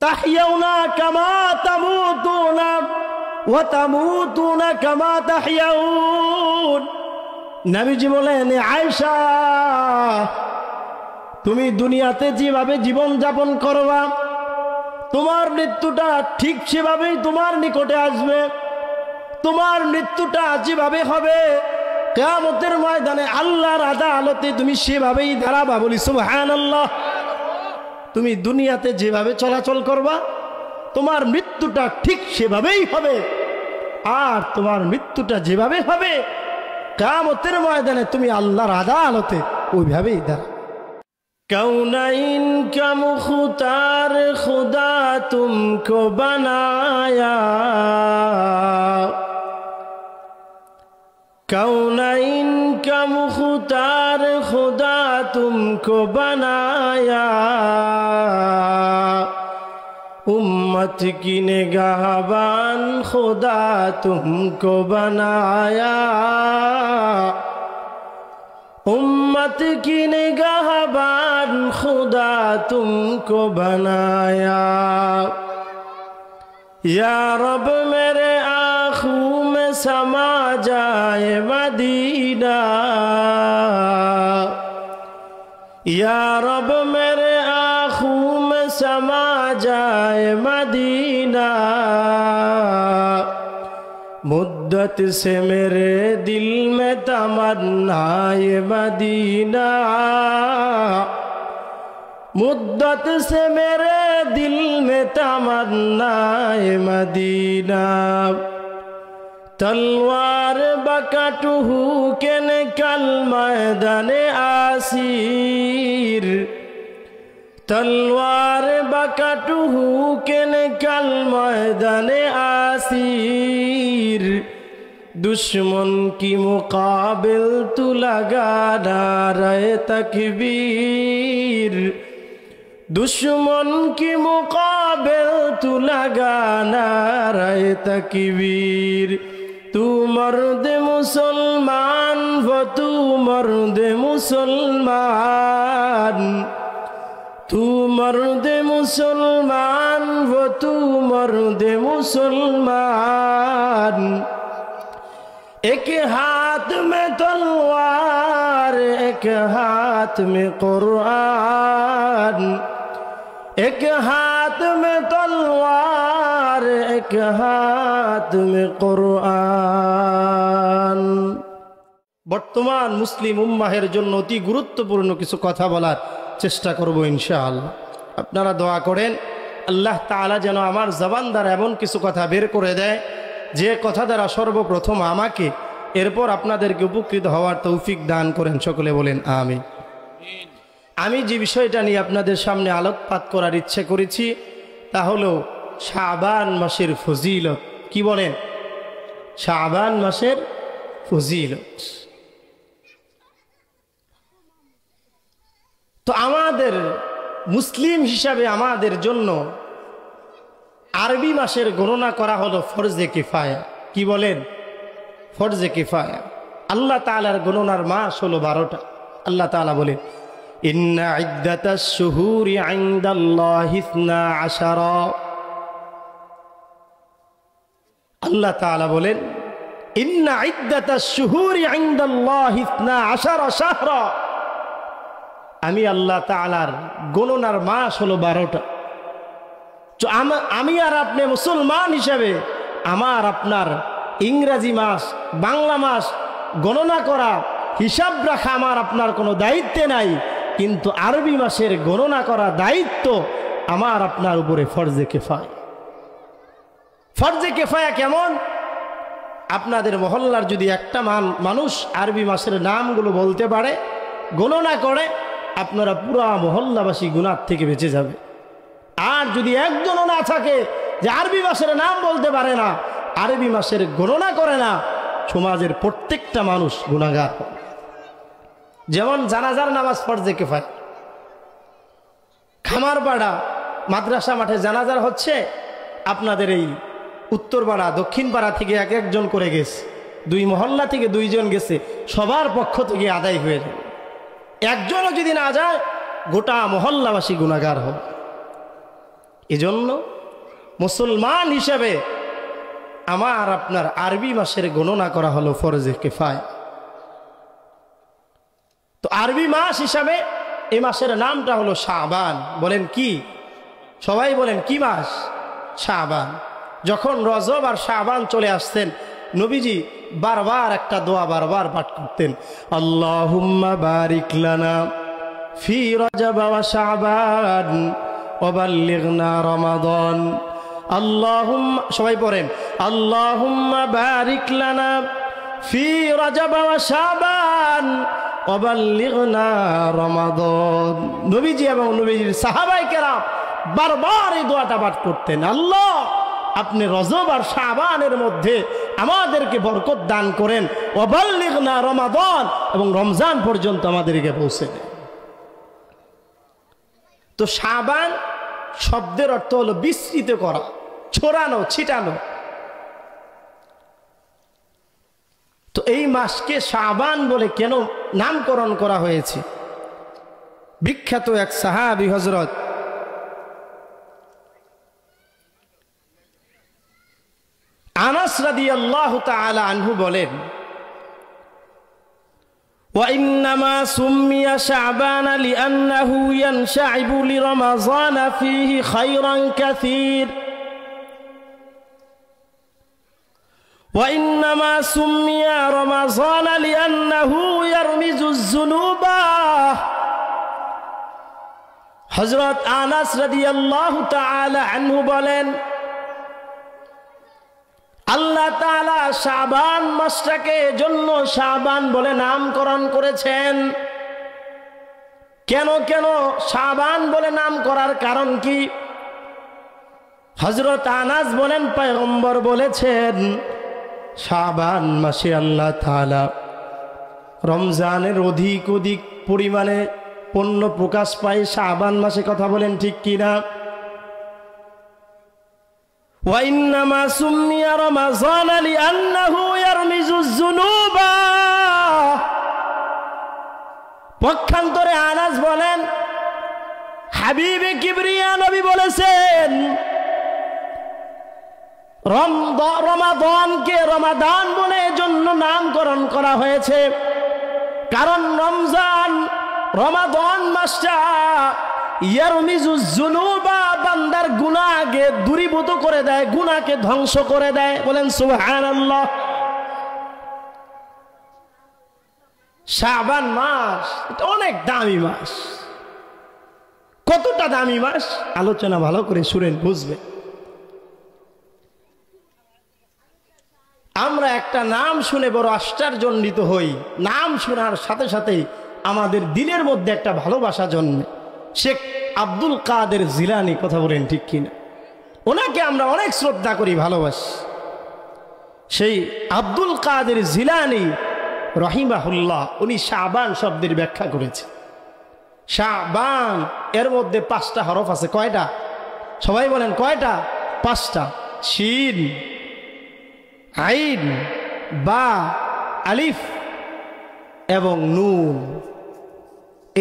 তাহইয়াউনা কামা তামুতুনা ওয়া তামুতুনা কামা তাহইয়াউন। নবীজি বলেন, আয়েশা, তুমি দুনিয়াতে যেভাবে জীবন যাপন করবা তোমার মৃত্যুটা ঠিক সেভাবেই তোমার নিকটে আসবে। তোমার মৃত্যুটা যেভাবে হবে কিয়ামতের ময়দানে আল্লাহর আদালতে তুমি সেভাবেই দাঁড়াবা। বলি সুবহানাল্লাহ। তুমি দুনিয়াতে যেভাবে চলাচল করবা তোমার মৃত্যুটা ঠিক সেভাবেই হবে, আর তোমার মৃত্যুটা যেভাবে হবে কিয়ামতের ময়দানে তুমি আল্লাহর আদালতে ওইভাবেই দাঁড়াবে। कौनैन का मुख्तार खुदा तुमको बनाया, कौनैन का मुख्तार खुदा तुमको बनाया, उम्मत की निगाहबान खुदा तुमको बनाया, उम्मत की निगाहबान खुदा तुमको बनाया। या रब मेरे आँखों में समा जाए मदीना, या रब मेरे आँखों में समा जाए मदीना, मुद्दत से मेरे दिल में तमन्नाए मदीना, मुद्दत से मेरे दिल में तमन्नाए मदीना। तलवार बकटहू के निकल मैदाने आसीर, तलवार बकटहू के निकल मैदाने आसीर, दुश्मन की मुकाबिल तू लगा नारे तकबीर, दुश्मन की मुकाबिल तू लगा नारे तकबीर। तू मर्द मुसलमान वो तू मर्द मुसलमान, तू मर्द मुसलमान वो तू मर्द मुसलमान। एक हाथ में तलवार एक हाथ में कुरान, एक हाथ में तलवार एक हाथ में कुरान। বর্তমান মুসলিম উম্মাহের জন্য অতি গুরুত্বপূর্ণ কিছু কথা বলার চেষ্টা করব ইনশাআল্লাহ। আপনারা দোয়া করেন আল্লাহ তাআলা যেন আমার জবান দ্বারা এমন কিছু কথা বের করে দেয় যে কথা দ্বারা সর্বপ্রথম আমাকে এরপর আপনাদেরকে উপকৃত হওয়ার তৌফিক দান করেন। সকলে বলেন আমিন। আমি যে বিষয়টা নিয়ে আপনাদের সামনে আলোকপাত করার ইচ্ছে করেছি তা হলো শাবান মাসের ফজিলত। কি বলেন? শাবান মাসের ফজিলত। তো আমাদের মুসলিম হিসাবে আমাদের জন্য আরবি মাসের গণনা করা হলো ফরজে কিফায়া। কি বলেন? ফরজে কিফায়া। আল্লাহ তাআলার গণনার মাস হলো 12টা। আল্লাহ তাআলা বলেন ইন্না ইদ্দাতাশ শুহুরি ইনদাল্লাহি 12। আল্লাহ তাআলা বলেন ইন্না ইদ্দাতাশ শুহুরি ইনদাল্লাহি 12 শাহরা। আমি আল্লাহ তাআলার গণনার মাস হলো 12টা। তো আমি আর আপনি মুসলমান হিসাবে আমার আপনার ইংরেজি মাস বাংলা মাস গণনা করা হিসাব রাখা আমার আপনার কোনো দায়িত্বে নাই, কিন্তু আরবি মাসের গণনা করা দায়িত্ব আমার আপনার উপরে ফরজে কিফায়া। ফরজে কিফায়া কেমন? আপনাদের মহল্লার যদি একটা মানুষ আরবি মাসের নামগুলো বলতে পারে, গণনা করে, আপনারা পুরা মহল্লাবাসী গুনাহ থেকে বেঁচে যাবে। আর যদি একজনও না থাকে যে আরবি মাসের নাম বলতে পারে না, আরবি মাসের গণনা করে না, সমাজের প্রত্যেকটা মানুষ গুনাহগার। যেমন জানাজার নামাজ ফরজে কিফায়া। খামারপাড়া মাদ্রাসা মাঠে জানাজার হচ্ছে, আপনাদের এই উত্তরপাড়া দক্ষিণপাড়া থেকে এক একজন করে গেছে, দুই মহল্লা থেকে দুইজন গেছে, সবার পক্ষ থেকে আদায় হয়ে যাবে। একজনও যদি না যায় গোটা মহল্লাবাসী গুনাহগার হবে। এজন্য মুসলমান হিসেবে আমার আপনার আরবি মাসের গণনা করা হলো ফরজে কিফায়া। তো আরবি মাস হিসাবে এই মাসের নামটা হলো শাবান। বলেন কি? সবাই বলেন কি মাস? শাবান। যখন রজব আর শাবান চলে আসতেন, নবীজি বারবার একটা দোয়া বারবার পাঠ করতেন, আল্লাহুম্মা বারিক লানা ফি রজব ওয়া শাবান ওয়া বাল্লিগনা রমাদান। আল্লাহুম্মা, সবাই পড়েন, আল্লাহুম্মা বারিক লানা ফি রজব ওয়া শাবান ওয়া বাল্লিগনা রমাদান। নবীজি এবং নবীজির সাহাবায়ে কেরাম বারবার এই দোয়াটা পাঠ করতেন, আল্লাহ আপনি রজব আর শাবানের মধ্যে আমাদেরকে বরকত দান করেন, ওয়া বাল্লিগনা রমাদান, এবং রমজান পর্যন্ত আমাদেরকে পৌঁছে দেন। তো শাবান শব্দের অর্থ হলো বিস্তৃত করা, ছড়ানো, ছিটানো। তো এই মাসকে শাবান বলে কেন নামকরণ করা হয়েছে? বিখ্যাত এক সাহাবী হযরত আনাস রাদিয়াল্লাহু তাআলা আনহু বলেন, وإنما سمي شعبان لأنه ينشعب لرمضان فيه خيرا كثير وإنما سمي رمضان لأنه يرمز الذنوب। হযরত আনাস রাদিয়াল্লাহু তাআলা আনহু বলেন, আল্লাহ তাআলা শাবান মাসটাকে জন্য শাবান বলে নামকরণ করেছেন। কেন কেন শাবান বলে নাম করার কারণ কি? হযরত আনাস বলেন, পয়গম্বর বলেছেন শাবান মাসে আল্লাহ তাআলা রমজানের অধিক পরিমাণে পূর্ণ প্রকাশ পায় শাবান মাসে। কথা বলেন ঠিক কিনা? وإنما سمي رمضان لأنه يرمز الذنوب। পক্ষান্তরে আনাস বলেন, হাবিবে কিবরিয়া নবী বলেছেন রমাদানকে রমাদান বলে জন্য নামকরণ করা হয়েছে, কারণ রমাদান মাসটা ইয়ারমিজুজ যুনুবা, বান্দার গুনাহকে দূরীভূত করে দেয়, গুনাহকে ধ্বংস করে দেয়। বলেন সুবহানাল্লাহ। শাবান মাস এটা অনেক দামি মাস। কতটা দামি মাস আলোচনা ভালো করে শুনেন, বুঝবে। আমরা একটা নাম শুনে বড় আশ্চর্যান্বিত হই, নাম শোনার সাথে সাথে আমাদের দিলের মধ্যে একটা ভালোবাসা জন্মে। শেখ আব্দুল কাদের জিলানী, কথা বলেন ঠিক কিনা? ওনাকে আমরা অনেক শ্রদ্ধা করি, ভালোবাসি। সেই আব্দুল কাদের জিলানী রহিমাহুল্লাহ উনি শাবান শব্দের ব্যাখ্যা করেছে। শাবান এর মধ্যে 5টা হরফ আছে। কয়টা? সবাই বলেন কয়টা? 5টা। শিন, আইন, বা, আলিফ এবং নুন,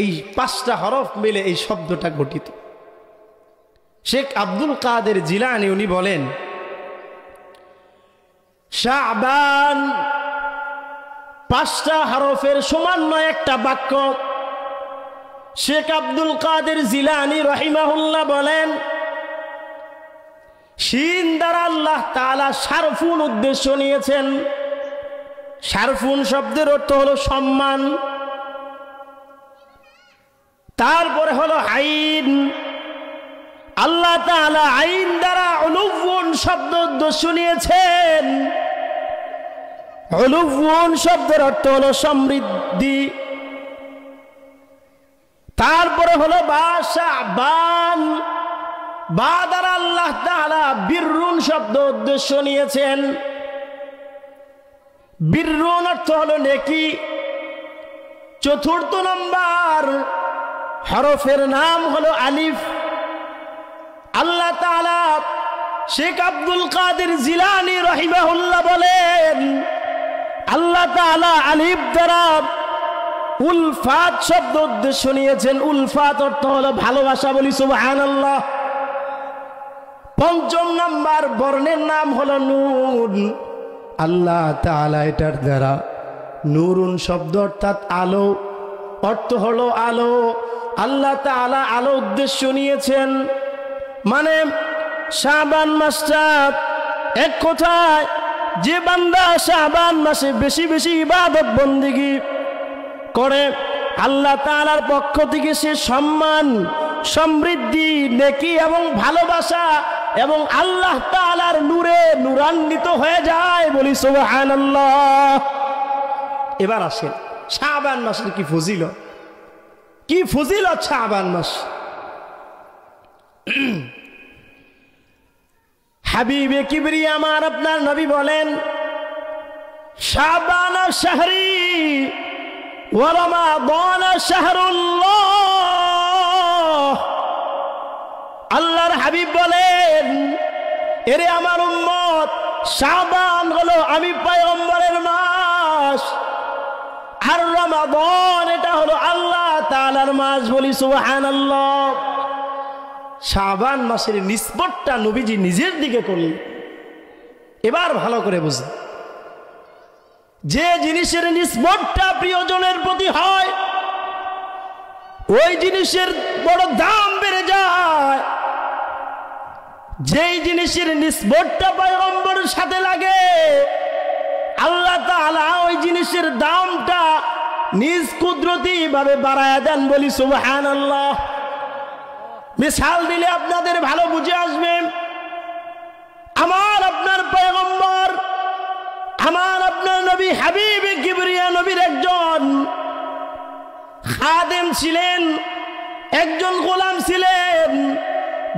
এই 5টা হরফ মিলে এই শব্দটা গঠিত। শেখ আব্দুল কাদের জিলানী উনি বলেন শাবান 5টা হরফের সমন্বয় একটা বাক্য। শেখ আব্দুল কাদের জিলানী রহিমাহুল্লাহ বলেন শিন দ্বারা আল্লাহ তাআলা শারফুন উদ্দেশ্য নিয়েছেন। শারফুন শব্দের অর্থ হলো সম্মান। তারপরে হলো আইন, আল্লাহ তাআলা আইন দ্বারা উলুউন শব্দ উদ্দেশ্য নিয়েছেন। উলুউন শব্দের অর্থ হলো সমৃদ্ধি। তারপরে হলো শাবান, বা দ্বারা আল্লাহ তাআলা বিররুন শব্দ উদ্দেশ্য নিয়েছেন। বিররুন অর্থ হলো নেকি। 4র্থ নম্বর হরফের নাম হলো আলিফ। আল্লাহ তাআলা শেখ আব্দুল কাদের জিলানী রাহিমাহুল্লাহ বলেন আল্লাহ তাআলা আলিফ দ্বারা উলফাত শব্দ উদ্দেশ্য নিয়েছেন। উলফাত অর্থ হলো ভালোবাসা। বলি সুবহানাল্লাহ। পঞ্চম নাম্বার বর্ণের নাম হলো নুন। আল্লাহ তাআলা এটার দ্বারা নুরুন শব্দ অর্থাৎ আলো, অর্থ হলো আলো। আল্লাহ তাআলা আলো উদ্দেশ্য নিয়েছেন, মানে শাবান মাসটা এক কথায় যে বান্দা শাবান মাসে বেশি বেশি ইবাদত বন্দেগী করে আল্লাহ তাআলার পক্ষ থেকে সে সম্মান, সমৃদ্ধি, নেকি এবং ভালোবাসা এবং আল্লাহ তাআলার নূরে নূরান্বিত হয়ে যায়। বলি সুবহানাল্লাহ। এবার আসেন শাবান মাসের কি ফজিলত, কি ফজিলত শাবান মাস। হাবিবে কিবরিয়া আমার আপনার নবী বলেন, শাবান শাহরি ওয়া রমাদান শাহরুল্লাহ। আল্লাহর হাবিব বলেন, এরে আমার উম্মত, শাবান হলো আমি পয়গম্বরের মাস, আর রমাদান এটা হলো আল্লাহ তাআলার মাস। বলি সুবহানাল্লাহ। শাবান মাসের নিসবতটা নবীজি নিজের দিকে করলেন। এবার ভালো করে বুঝুন, যে জিনিসের নিসবতটা প্রিয়জনের প্রতি হয় ওই জিনিসের বড় দাম বেড়ে যায়। যেই জিনিসের নিসবতটা পয়গম্বরের সাথে লাগে আল্লাহ তাআলা ওই জিনিসের দামটা নিজ কুদরতি ভাবে বাড়ায় দেন। বলি সুবহানাল্লাহ। মিসাল দিলে আপনাদের ভালো বুঝে আসবে। আমার আপনার পয়গম্বর, আমার আপনার নবী হাবিবে কিবরিয়া নবীর একজন খাদেম ছিলেন, একজন গোলাম ছিলেন,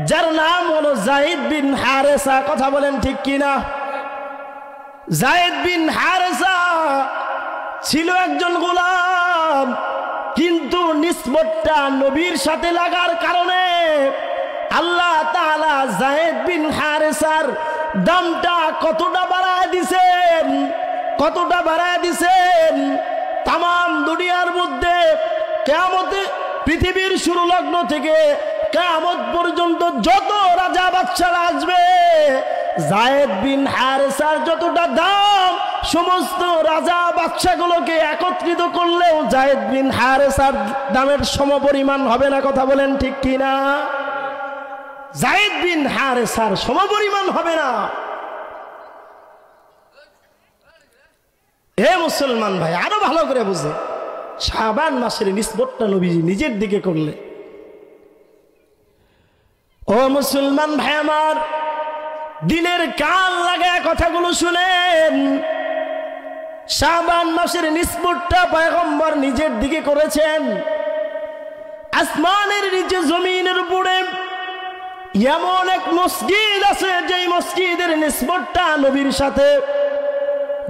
যার নাম হলো যায়েদ বিন হারেসা। কথা বলেন ঠিক কিনা? যায়েদ বিন হারেসা ছিল একজন গোলাম, কিন্তু নিসবতটা নবীর সাথে লাগার কারণে আল্লাহ তাআলা যায়েদ বিন হারেসার দামটা কতটা বাড়ায় দিছেন, কতটা বাড়ায় দিছেন। তাম দুনিয়ার মধ্যে কিয়ামতে, পৃথিবীর শুরু লগ্ন থেকে কিয়ামত পর্যন্ত যত রাজা বাদশারা আসবে, যায়েদ বিন হারেসার যতটা দাম সমস্ত রাজা বাদশাগুলোকে একত্রিত করলেও যায়েদ বিন হারেসার দামের সমপরিমাণ হবে না। কথা বলেন ঠিক কিনা? যায়েদ বিন হারেসার সমপরিমাণ হবে না। হে মুসলমান ভাই, আরো ভালো করে বুঝে, শাবান মাসের নিসবতটা নবীজি নিজের দিকে করলে। ও মুসলমান ভাই আমার, দিলের কান লাগায় কথাগুলো শুনেন। শাবান মাসের নিসবতটা পয়গম্বর নিজের দিকে করেছেন। আসমানের নিচে জমিনের উপরে এমন এক মসজিদ আছে যেই মসজিদের নিসবতটা নবীর সাথে।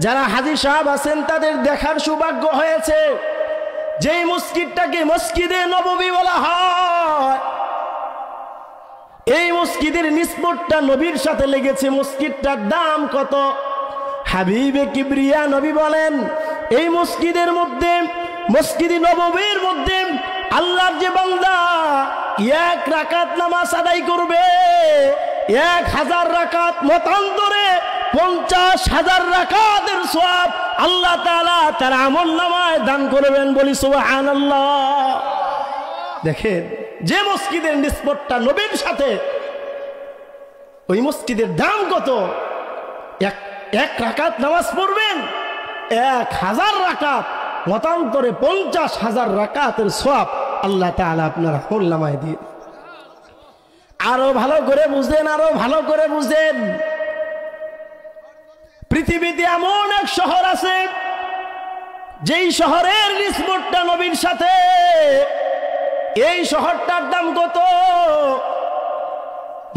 যারা হাজী সাহেব আছেন তাদের দেখার সৌভাগ্য হয়েছে। যেই মসজিদটাকে মসজিদে নববী বলা হয়, এই মসজিদের নিসবতটা নবীর সাথে লেগেছে। মসজিদটার দাম কত? হাবিবে কিবরিয়া নবী বলেন, এই মসজিদের মধ্যে, মসজিদে নববীর মধ্যে আল্লাহর যে বান্দা এক রাকাত নামাজ আদায় করবে, 1000 রাকাত মতান্তরে 50,000 রাকাতের সওয়াব আল্লাহ তাআলা তার আমলনামায় দান করবেন। বলি সুবহানাল্লাহ। দেখেন, যে মসজিদের নিসবতটা নবীর সাথে, ওই মসজিদের দাম কত? এক রাকাত নামাজ পড়বেন, 1000 রাকাত মতান্তরে 50,000 রাকাতের সওয়াব আল্লাহ তাআলা আপনার আমলনামায় দিয়ে। আরো ভালো করে বুঝেন, আরো ভালো করে বুঝেন। পৃথিবীতে এমন এক শহর আছে যেই শহরের নিসবতটা নবীর সাথে। এই শহরটার দাম কত?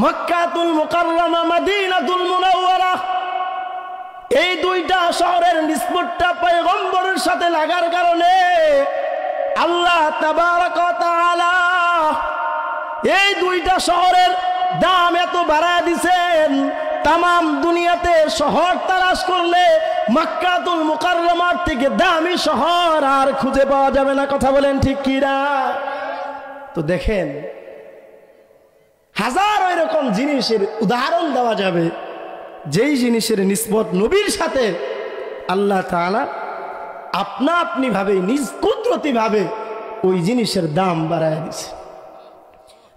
মক্কাতুল মুকাররমা, মদিনাতুল মুনাওয়ারা। এই দুইটা শহরের নিসবতটা পয়গম্বরের সাথে লাগার কারণে আল্লাহ তাবারক ওয়া তাআলা এই দুইটা শহরের দাম এত বাড়ায় দিয়েছেন। তাম দুনিয়াতে শহর তালাশ করলে মক্কাতুল মুকাররমার থেকে দামি শহর আর খুঁজে পাওয়া যাবে না। কথা বলেন ঠিক কিনা? তো দেখেন, হাজারো এরকম জিনিসের উদাহরণ দেওয়া যাবে যেই জিনিসের নিসবত নবীর সাথে আল্লাহ তাআলা আপনা আপনি ভাবে নিজ কুদরতি ভাবে ওই জিনিসের দাম বাড়ায় দিয়েছে।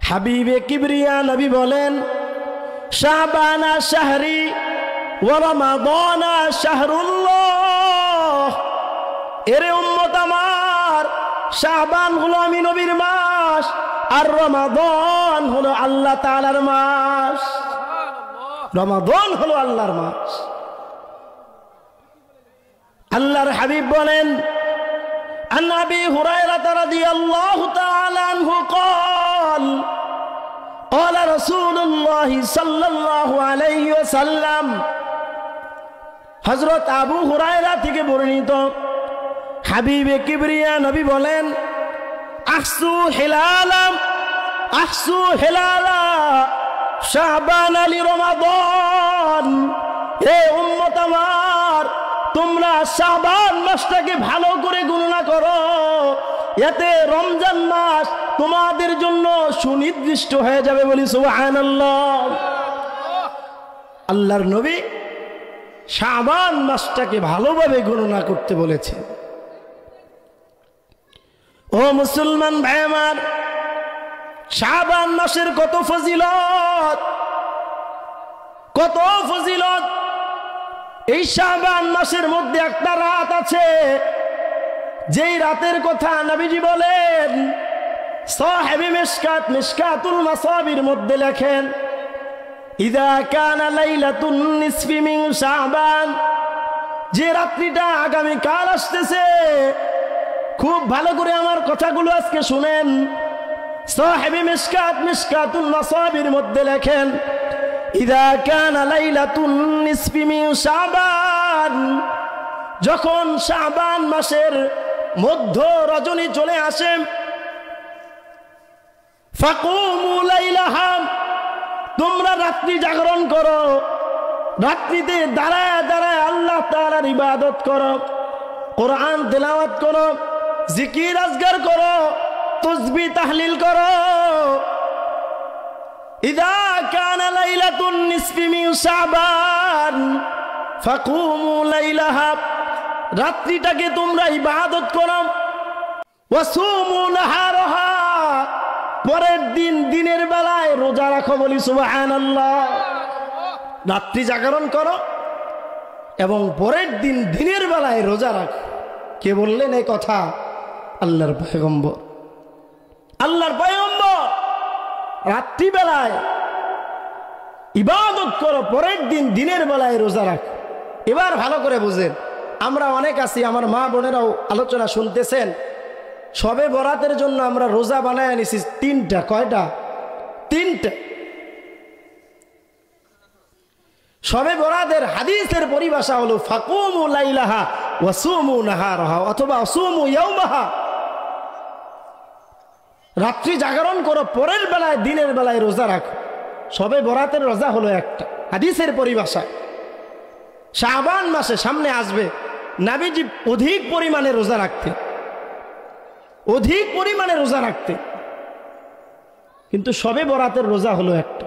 হাবিবে কিবরিয়া নবী বলেন, শাবানা শাহরি ওয়া রমাদানা শাহরুল্লাহ। এরে উম্মত আমার, শাবান হলো আমি নবীর মাস, আর রমাদান হলো আল্লাহ তাআলার মাস। রমাদান হলো আল্লাহর মাস। আল্লাহর হাবিব বলেন, আন আবি হুরায়রা রাদিয়াল্লাহু তাআলা আনহু قال قال رسول الله صلى الله عليه وسلم। হযরত আবু হুরায়রা থেকে বর্ণিত, হাবিবে কিবরিয়া নবী বলেন, আহসু হিলালা শাবান লি রমাদান। হে উম্মত আমার, তোমরা শাবান মাসটাকে ভালো করে গণনা করো, এতে রমজান মাস তোমাদের জন্য সুনির্দিষ্ট হয়ে যাবে। বলি সুবহানাল্লাহ। আল্লাহর নবী শাবান মাসটাকে ভালোভাবে গণনা করতে বলেছেন। ও মুসলমান ভাই আমার, শাবান মাসের কত ফজিলত, কত ফজিলত। এই শাবান মাসের মধ্যে একটা রাত আছে, যেই রাতের কথা নবীজি বলেন, সাহেবে মিশকাতুল মাসাবির মধ্যে লেখেন, ইযা কানা লাইলাতুন নিসফি মিন শাবান। যে রাত্রিটা আগামী কাল আসতেছে, খুব ভালো করে আমার কথাগুলো আজকে শুনেন। সাহেবে মিশকাতুল মাসাবির মধ্যে লেখেন, ইযা কানা লাইলাতুন নিসফি মিন শাবান। যখন শাবান মাসের মধ্য রজনী চলে আসে, ফাকুমু লাইলাহা, তোমরা রাত্রি জাগরণ করো, রাত্রিতে দাঁড়ায় দাঁড়ায় আল্লাহ তাআলার ইবাদত করো, কোরআন তেলাওয়াত করো, জিকির আজগার করো, তাসবিহ তাহলিল করো। ইযা কানা লাইলাতুন নিসফি মিন শাবান ফাকুমু লাইলাহা, রাত্রিটাকে তোমরা ইবাদত করো, ওয়াসুমু নাহারাহা, পরের দিন দিনের বেলায় রোজা রাখো। বলি সুবহানাল্লাহ। রাত্রি জাগরণ করো এবং পরের দিন দিনের বেলায় রোজা রাখো। কে বললেন এই কথা? আল্লাহর পয়গম্বর। আল্লাহর পয়গম্বর রাত্রিবেলায় ইবাদত করো, পরের দিন দিনের বেলায় রোজা রাখো। এবার ভালো করে বুঝেন, আমরা অনেক আছি, আমার মা বোনেরাও আলোচনা শুনতেছেন, শবে বরাতের জন্য আমরা রোজা বানায় নিছি তিনটা। কয়টা? তিনটা। শবে বরাতের হাদিসের পরিভাষা হলো ফাকুমু লাইলাহা ওয়াসুমু নাহারাহা, অথবা আসুমু ইয়াওমাহা। রাত্রি জাগরণ করো, পরের বেলায় দিনের বেলায় রোজা রাখো। শবে বরাতের রোজা হলো একটা হাদিসের পরিভাষা। শাবান মাসে সামনে আসবে, নবীজি অধিক পরিমাণে রোজা রাখতে, অধিক পরিমাণে রোজা রাখতে, কিন্তু শবে বরাতের রোজা হলো একটা।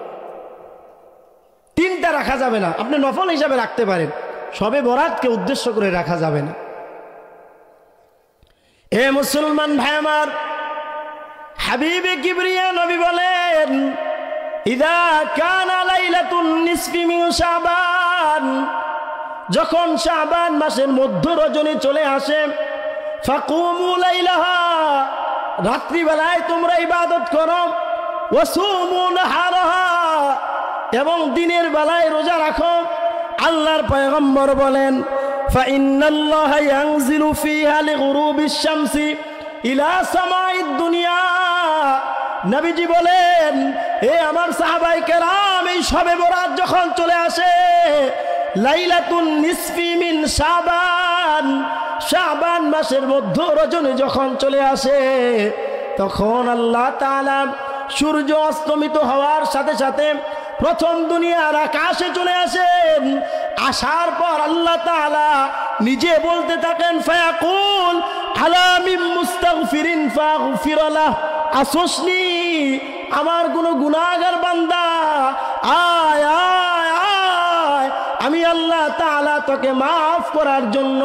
তিনটা রাখা যাবে না। আপনি নফল হিসাবে রাখতে পারেন, শবে বরাতকে উদ্দেশ্য করে রাখা যাবে না। এ মুসলমান ভাই আমার, হাবিবে কিবরিয়া নবী বলেন, ইযা কানা লাইলাতুন নিসফি মিন শাবান, যখন শাবান মাসের মধ্য রজনী চলে আসে, ফাকুমু লাইলাহা, রাত্রিবেলায় তোমরা ইবাদত করো, ওয়াসুমু নাহারাহা, এবং দিনের বেলায় রোজা রাখো। আল্লাহর পয়গম্বর বলেন, ফাইন্নাল্লাহা ইয়ানজিলু ফিহা লিগুরুবিশ শামসি ইলা সামাইদ দুনিয়া। নবীজি বলেন, এ আমার সাহাবায়ে কেরাম, এই শবে বরাত যখন চলে আসে, লাইলাতুন নিসফি মিন শাবান, শাবান মাসের মধ্য রজনী যখন চলে আসে, তখন আল্লাহ তাআলা সূর্য অস্তমিত হওয়ার সাথে সাথে প্রথম দুনিয়ার আকাশে চলে আসেন। আসার পর আল্লাহ তাআলা নিজে বলতে থাকেন, ফায়াকুল আলা মিন মুস্তাগফিরিন ফাগফির লাহ, আসসনি আমার কোন গুনাহগার বান্দা, আয় আয় আয়, আমি আল্লাহ তাআলা তোকে মাফ করার জন্য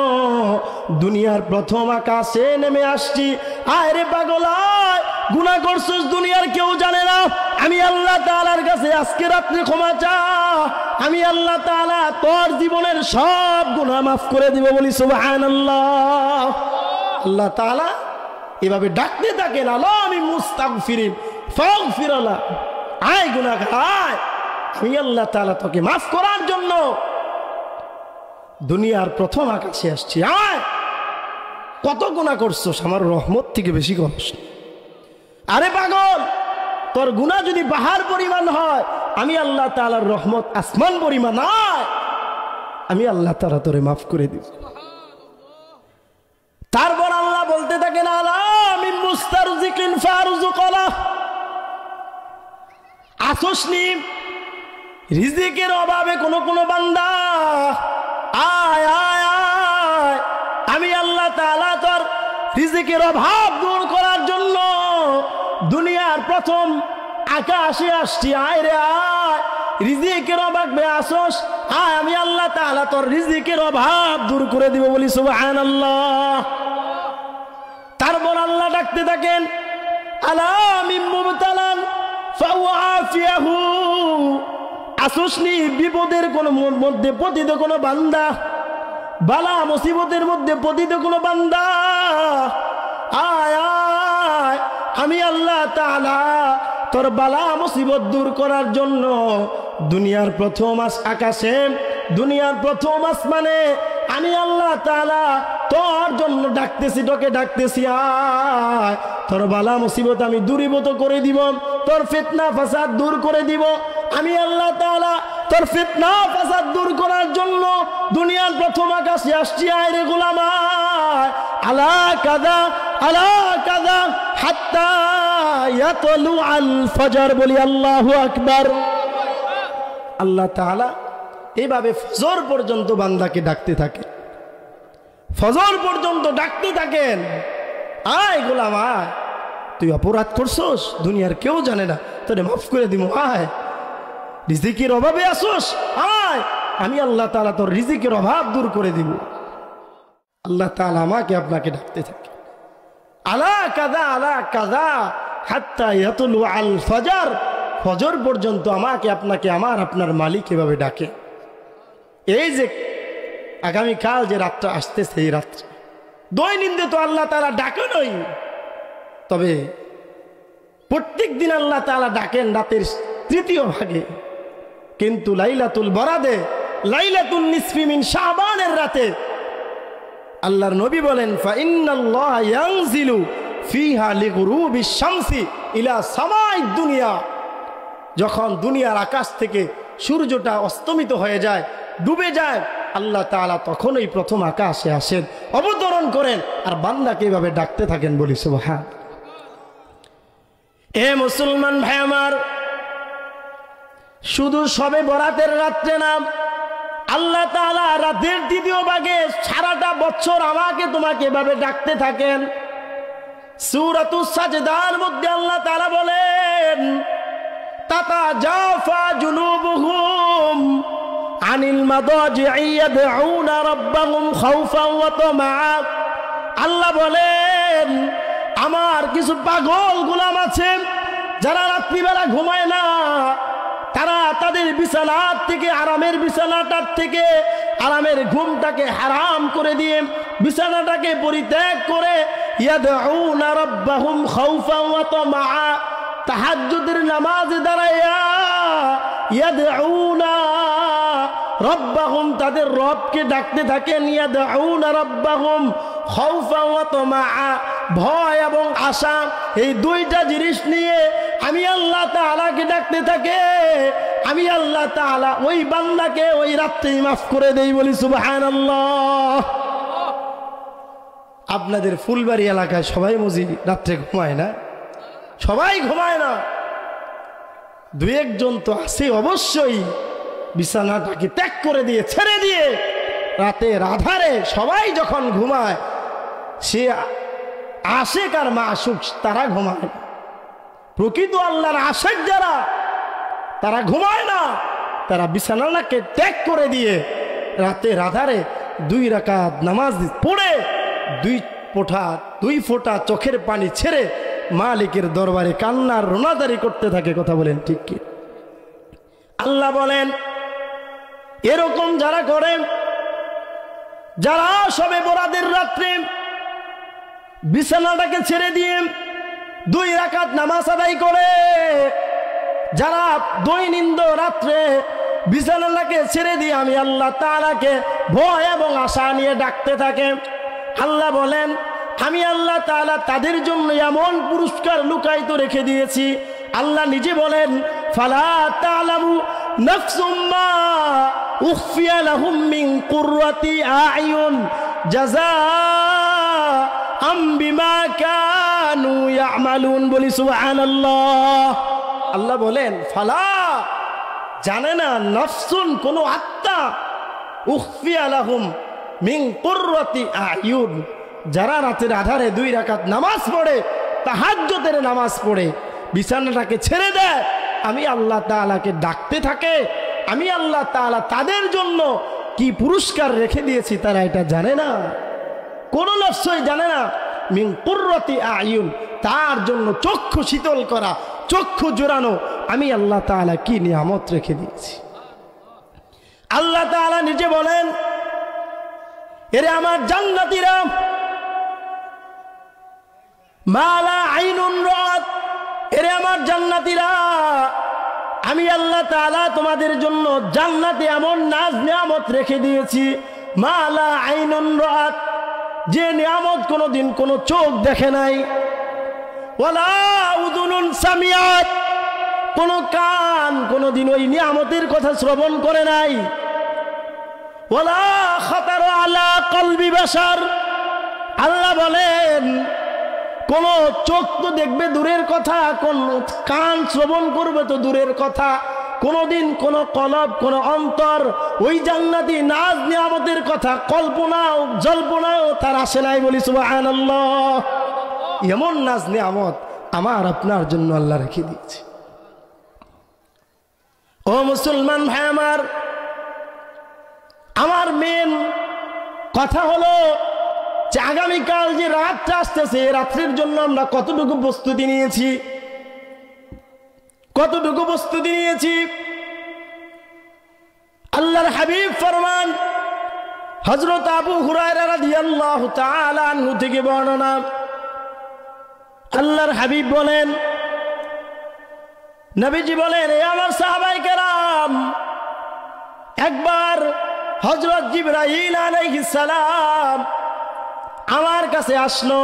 দুনিয়ার প্রথম আকাশে নেমে আসছি। আয় রে পাগল আয়, গুনাহ করছিস দুনিয়ার কেউ জানে না, আমি আল্লাহ তাআলার কাছে আজকে রাত্রে ক্ষমা চা, আমি আল্লাহ তাআলা তোর জীবনের সব গুনাহ মাফ করে দিব। বলি সুবহানাল্লাহ। আল্লাহ তাআলা এভাবে ডাকতে থাকেন, আল্লাহ আমি মুস্তাগফিরিন ফাগফিরলা, আয় গুনাহগার আয়, আমি আল্লাহ তাআলা তোকে মাফ করার জন্য দুনিয়ার প্রথম আকাশে আসছি। আয়, কত গুনাহ করছস, আমার রহমত থেকে বেশি করছ। আরে পাগল, তোর গুনাহ যদি পাহাড় পরিমাণ হয়, আমি আল্লাহ তাআলার রহমত আসমান পরিমাণ, আয়, আমি আল্লাহ তাআলা তোরে মাফ করে দিব। তারপর আল্লাহ বলতে থাকেন, আলা মিন মুস্তারজিকিন ফারজুকলা, আসসনি রিজিকের অভাবে কোন বান্দা, আয় আয় আয়, আমি আল্লাহ তাআলা তোর রিজিকের অভাব দূর করার জন্য দুনিয়ার প্রথম আকাশে আসছি। আয় রে আয়, রিজিকের অভাবে আসস, আয়, আমি আল্লাহ তাআলা তোর রিজিকের অভাব দূর করে দিব। বলি সুবহানাল্লাহ। তারপর আল্লাহ ডাকতে থাকেন, আলা মিন মুবতালান ফাওয়াফিয়াহু, আসসনি বিপদের কোন মধ্যে পতিত কোন বান্দা, বালা মুসিবতের মধ্যে পতিত কোন বান্দা, আয় আয়, আমি আল্লাহ তাআলা তোর বালা মুসিবত দূর করার জন্য দুনিয়ার প্রথম আকাশে, দুনিয়ার প্রথম আসমানে আমি আল্লাহ তাআলা তোর জন্য ডাকতেছি, তোকে ডাকতেছি, আয়, তোর বালা মুসিবত আমি দূরীভূত করে দিব, তোর ফিতনা ফাসাদ দূর করে দিব। আমি আল্লাহ তাআলা তোর ফিতনা ফাসাদ দূর করার জন্য দুনিয়ার প্রথম আকাশে আসছি। আয় রে গোলাম আয়, আলা কাযা আলা কাযা হাত্তা ইয়াতলু আল ফজর। বলি আল্লাহু আকবার। আল্লাহ তাআলা এইভাবে ফজর পর্যন্ত বান্দাকে ডাকতে থাকে, ফজর পর্যন্ত ডাকতে থাকেন, আয় গোলাম আয়, তুই অপরাধ করছস, দুনিয়ার কেউ জানে না, তোরে মাফ করে দিব, আয়, রিজিকের অভাবে আসোস, আয়, আমি আল্লাহ তাআলা তোর রিজিকের অভাব দূর করে দিব। আল্লাহ তাআলা আমাকে আপনাকে ডাকতে থাকে, আলা কাযা হাত্তা ইয়াতলু আল ফজর, ফজর পর্যন্ত আমাকে আপনাকে আমার আপনার মালিক এভাবে ডাকে। এই যে আগামীকাল যে রাতটা আসতেছে, এই রাত্রে দৈনন্দিন তো আল্লাহ তাআলা ডাকেনই, তবে প্রত্যেক দিন আল্লাহ তাআলা ডাকেন রাতের তৃতীয় ভাগে, কিন্তু লাইলাতুল বরাদে, লাইলাতুন নিসফি মিন শাবানের রাতে আল্লাহর নবী বলেন, ফা ইন্নাল্লাহা ইয়ানজিলু ফিহা লিগুরুবিশ শামসি ইলা সামাইদ দুনিয়া, যখন দুনিয়ার আকাশ থেকে সূর্যটা অস্তমিত হয়ে যায়, ডুবে যায়, আল্লাহ তাআলা তখন এই প্রথম আকাশে আসেন, অবতরণ করেন, আর বান্দাকে এভাবে ডাকতে থাকেন। বলি সুবহান। এ মুসলমান ভাই আমার, শুধু সবে বরাতের রাত্রে না, আল্লাহ তাআলা রাতের দ্বিতীয় ভাগে সারাটা বছর আমাকে তোমাকে এভাবে ডাকতে থাকেন। সূরাতুস সাজদার মধ্যে আল্লাহ তাআলা বলেন, তাতাজাফা জুনুবুহুম আনিল মাদাজি'i ইয়াদউনা রাব্বাহুম খাউফান ওয়া তামআ। আল্লাহ বলেন, আমার কিছু পাগল গোলাম আছে যারা রাত্রিবেলা ঘুমায় না, তারা তাদের বিছানার থেকে, আরামের বিছানাটার থেকে আরামের ঘুমটাকে হারাম করে দিয়ে বিছানাটাকে পরিত্যাগ করে ইয়াদউনা রাব্বাহুম খাউফান ওয়া তামআ, তাহাজ্জুদের নামাজে দাঁড়ায়া ইয়াদউনা রাব্বাহুম, তাদের রবকে ডাকতে থাকেন, ইয়াদউনা রাব্বাহুম খাউফান ওয়া তামআ, ভয় এবং আশা, এই দুইটা জিনিস নিয়ে আমি আল্লাহ তাআলাকে ডাকতে থাকে। আমি আল্লাহ তাআলা ওই বান্দাকে ওই রাত্রেই মাফ করে দেই। বলি সুবহানাল্লাহ। আপনাদের ফুলবাড়ি এলাকায় সবাই বুঝি রাত্রে ঘুমায় না? সবাই ঘুমায় না, দুই একজন তো আছে অবশ্যই বিছানাটাকে ত্যাগ করে দিয়ে, ছেড়ে দিয়ে রাতের আধারে সবাই যখন ঘুমায়, সে আশিক আর মাশুক তারা ঘুমায়, প্রকৃত আল্লাহর আশিক যারা, তারা ঘুমায় না, তারা বিছানাকে ত্যাগ করে দিয়ে রাতের আধারে 2 রাকাত নামাজ পড়ে 2 ফোঁটা চোখের পানি ছেড়ে মালিকের দরবারে কান্নার রোনাদারি করতে থাকে। কথা বলেন ঠিক কি? আল্লাহ বলেন এরকম যারা করে, যারা শবে বরাতের রাত্রে বিছানাটাকে ছেড়ে দিয়ে 2 রাকাত নামাজ আদায় করে, যারা দৈনিক রাত্রে বিছানাটাকে ছেড়ে দিয়ে আমি আল্লাহ তাআলাকে ভয় এবং আশা নিয়ে ডাকতে থাকে, আল্লাহ বলেন আমি আল্লাহ তাআলা তাদের জন্য এমন পুরস্কার লুকায়িত রেখে দিয়েছি। আল্লাহ নিজে বলেন ফালা তা'লামু নাফসুম মা উখফিয়া লাহুম মিন কুররাতি আ'য়ুন জাযাআম বিমা কানু ইয়ামালুন। বলি সুবহানাল্লাহ। আল্লাহ বলেন ফালা, জানে না, নফসুন, কোন আত্মা, উখফিয়া লাহুম মিন কুররাতি আ'য়ুন, যারা রাতের আধারে 2 রাকাত নামাজ পড়ে, তাহাজ্জুদের নামাজ পড়ে বিছানাটাকে ছেড়ে দেয়, আমি আল্লাহ তাআলাকে ডাকতে থাকে, আমি আল্লাহ তাআলা তাদের জন্য কি পুরস্কার রেখে দিয়েছি তারা এটা জানে না। কোন নফসই জানে না। মিন কুররাতি আ'য়ুন, তার জন্য চক্ষু শীতল করা, চক্ষু জোড়ানো আমি আল্লাহ তাআলা কি নিয়ামত রেখে দিয়েছি। আল্লাহ তাআলা নিজে বলেন এরে আমার জান্নাতীরা, মালা আইনুন রাত, এরে আমার জান্নাতীরা, আমি আল্লাহ তাআলা তোমাদের জন্য জান্নাতে এমন নাজ নিয়ামত রেখে দিয়েছি, মালা আইনুন রাত, যে নিয়ামত কোনোদিন কোনো চোখ দেখে নাই, ওয়ালা উযুনুন সামিআত, কোন কান কোনোদিন ওই নিয়ামতের কথা শ্রবণ করে নাই, ওয়ালা খাতারা আলা কলবি বাশার। আল্লাহ বলেন কোন চোখ তো দেখবে দূরের কথা, কোন কান শ্রবণ করবে তো দূরের কথা, কোনদিন কোন কলব, কোন অন্তর ওই জান্নাতি নাজ নিয়ামতের কথা কল্পনাও জল্পনাও তার আসে নাই। বলি সুবহানাল্লাহ। এমন নাজ নিয়ামত আমার আপনার জন্য আল্লাহ রেখে দিয়েছে। ও মুসলমান ভাই আমার মেন কথা হলো যে আগামীকাল যে রাতটা আসতেছে, রাত্রির জন্য আমরা কতটুকু প্রস্তুতি নিয়েছি, কতটুকু প্রস্তুতি নিয়েছি। আল্লাহর হাবিব ফরমান, হযরত আবু হুরায়রা রাদিয়াল্লাহু তাআলা আনহু থেকে বর্ণনা, আল্লাহর হাবিব বলেন, নবীজি বলেন, এ আমার সাহাবায়ে কেরাম, একবার হযরত জিবরাইল আলাইহিস সালাম আমার কাছে আসলো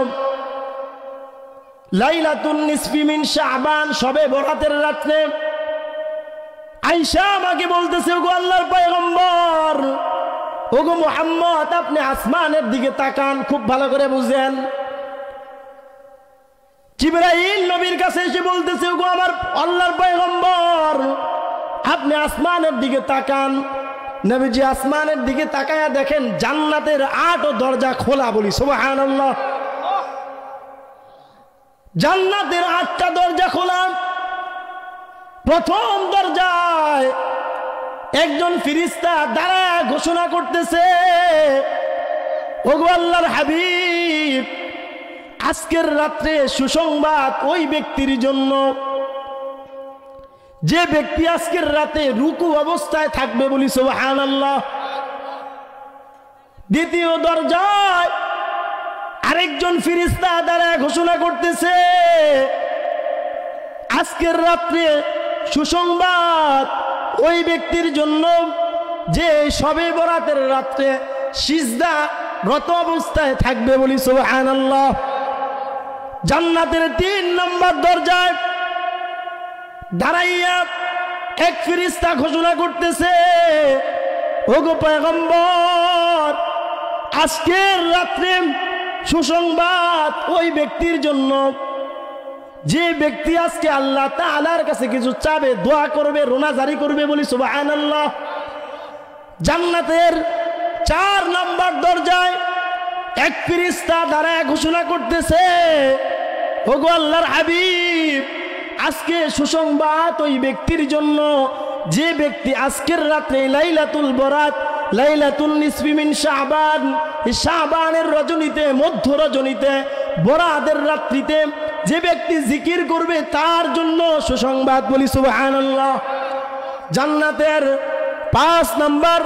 লাইলাতুন নিসফি মিন শাবান, শবে বরাতের রাতে। আয়েশা আমাকে বলতেছে, ওগো আল্লাহর পয়গম্বর, ওগো মুহাম্মদ, আপনি আসমানের দিকে তাকান, খুব ভালো করে বুঝেন। জিবরাইল নবীর কাছে এসে বলতেছে, ওগো আমার আল্লাহর পয়গম্বর, আপনি আসমানের দিকে তাকান। নবীজি আসমানের দিকে তাকায়া দেখেন জান্নাতের 8 দরজা খোলা। বলি সুবহানাল্লাহ। জান্নাতের 8টা দরজা খোলা। প্রথম দরজায় একজন ফেরেশতা দাঁড়ায় ঘোষণা করতেছে, ওগো আল্লাহর হাবিব, আজকের রাত্রে সুসংবাদ ওই ব্যক্তির জন্য যে ব্যক্তি আজকের রাতে রুকু অবস্থায় থাকবে। বলি সুবহানাল্লাহ। দ্বিতীয় দরজায় আরেকজন ফেরেশতা দাঁড়ায় ঘোষণা করতেছে, আজকের রাত্রে সুসংবাদ ওই ব্যক্তির জন্য যে শবে বরাতের রাত্রে সিজদা রত অবস্থায় থাকবে। বলি সুবহানাল্লাহ। জান্নাতের 3 নম্বর দরজায় দাঁড়াইয়া এক ফেরেশতা ঘোষণা করতেছে, ওগো পয়গম্বর, আজকের রাত্রে সুসংবাদ ওই ব্যক্তির জন্য যে ব্যক্তি আজকে আল্লাহ তাআলার কাছে কিছু চাবে, দোয়া করবে, রোনাজারি করবে। বলি সুবহানাল্লাহ। জান্নাতের 4 নম্বর দরজায় এক ফেরেশতা দাঁড়ায় ঘোষণা করতেছে, ওগো আল্লাহর হাবিব, আজকে সুসংবাদ ওই ব্যক্তির জন্য যে ব্যক্তি আজকের রাতে লাইলাতুল বরাত লাইলাতুল নিসফি মিন শাবান, শাবানের রজনীতে, মধ্য রজনীতে, বরাতের রাত্রিতে যে ব্যক্তি জিকির করবে তার জন্য সুসংবাদ। বলি সুবহানাল্লাহ। জান্নাতের 5 নম্বর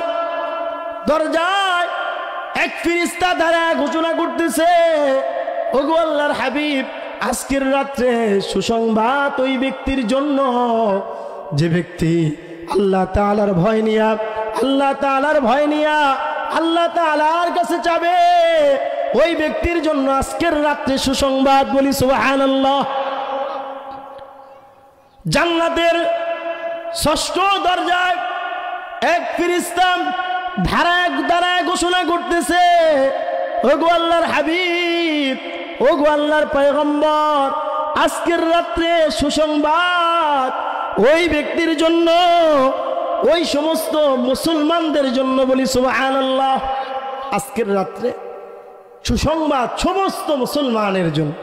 দরজায় এক ফেরেশতা দ্বারা ঘোষণা করতেছে, ওগো আল্লাহর হাবিব, আজকের রাত্রে সুসংবাদ ওই ব্যক্তির জন্য যে ব্যক্তি আল্লাহ তাআলার ভয় নিয়া আল্লাহ তাআলার কাছে যাবে, ওই ব্যক্তির জন্য আজকের রাত্রে সুসংবাদ। বলি সুবহানাল্লাহ। জান্নাতের 6ষ্ঠ দরজায় এক ফেরেশতা ধারায় ঘোষণা করতেছে, ওগো আল্লাহর হাবিব, ওগো আল্লাহর পয়গম্বর, আজকের রাত্রে সুসংবাদ ওই ব্যক্তির জন্য, ওই সমস্ত মুসলমানদের জন্য। বলি সুবহানাল্লাহ। আজকের রাত্রে সুসংবাদ সমস্ত মুসলমানের জন্য।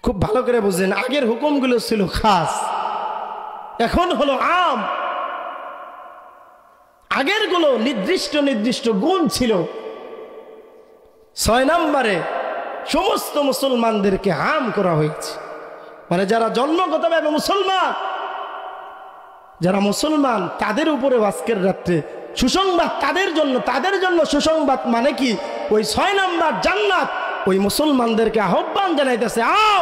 খুব ভালো করে বুঝেন, আগের হুকুমগুলো ছিল খাস, এখন হলো আম। আগের গুলো নির্দিষ্ট গুণ ছিল। 6 নম্বরে সমস্ত মুসলমানদেরকে আম করা হয়েছে, মানে যারা জন্মগতভাবে মুসলমান, যারা মুসলমান তাদের উপরে আজকের রাত্রে সুসংবাদ তাদের জন্য সুসংবাদ। মানে কি? ওই 6 নম্বর জান্নাত ওই মুসলমানদেরকে আহ্বান জানাইতেছে, আও,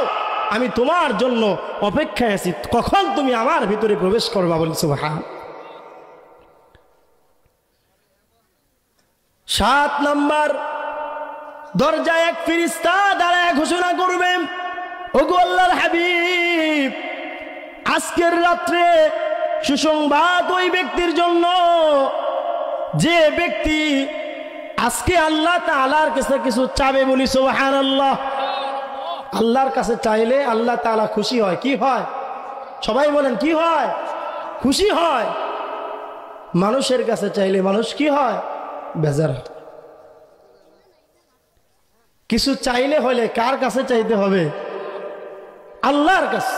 আমি তোমার জন্য অপেক্ষায় আছি, কখন তুমি আমার ভিতরে প্রবেশ করবা। বলি সুবহান। 7 নম্বর দরজায় এক ফেরেশতা দাঁড়ায় ঘোষণা করবে, ওগো আল্লাহর হাবিব, আজকের রাত্রে সুসংবাদ ওই ব্যক্তির জন্য যে ব্যক্তি আজকে আল্লাহ তাআলার কাছে কিছু চাবে। বলি সুবহানাল্লাহ। আল্লাহর কাছে চাইলে আল্লাহ তাআলা খুশি হয়। কি হয়? সবাই বলেন, কি হয়? খুশি হয়। মানুষের কাছে চাইলে মানুষ কি হয়? বেজার। কিছু চাইলে হলে কার কাছে চাইতে হবে? আল্লাহর কাছে।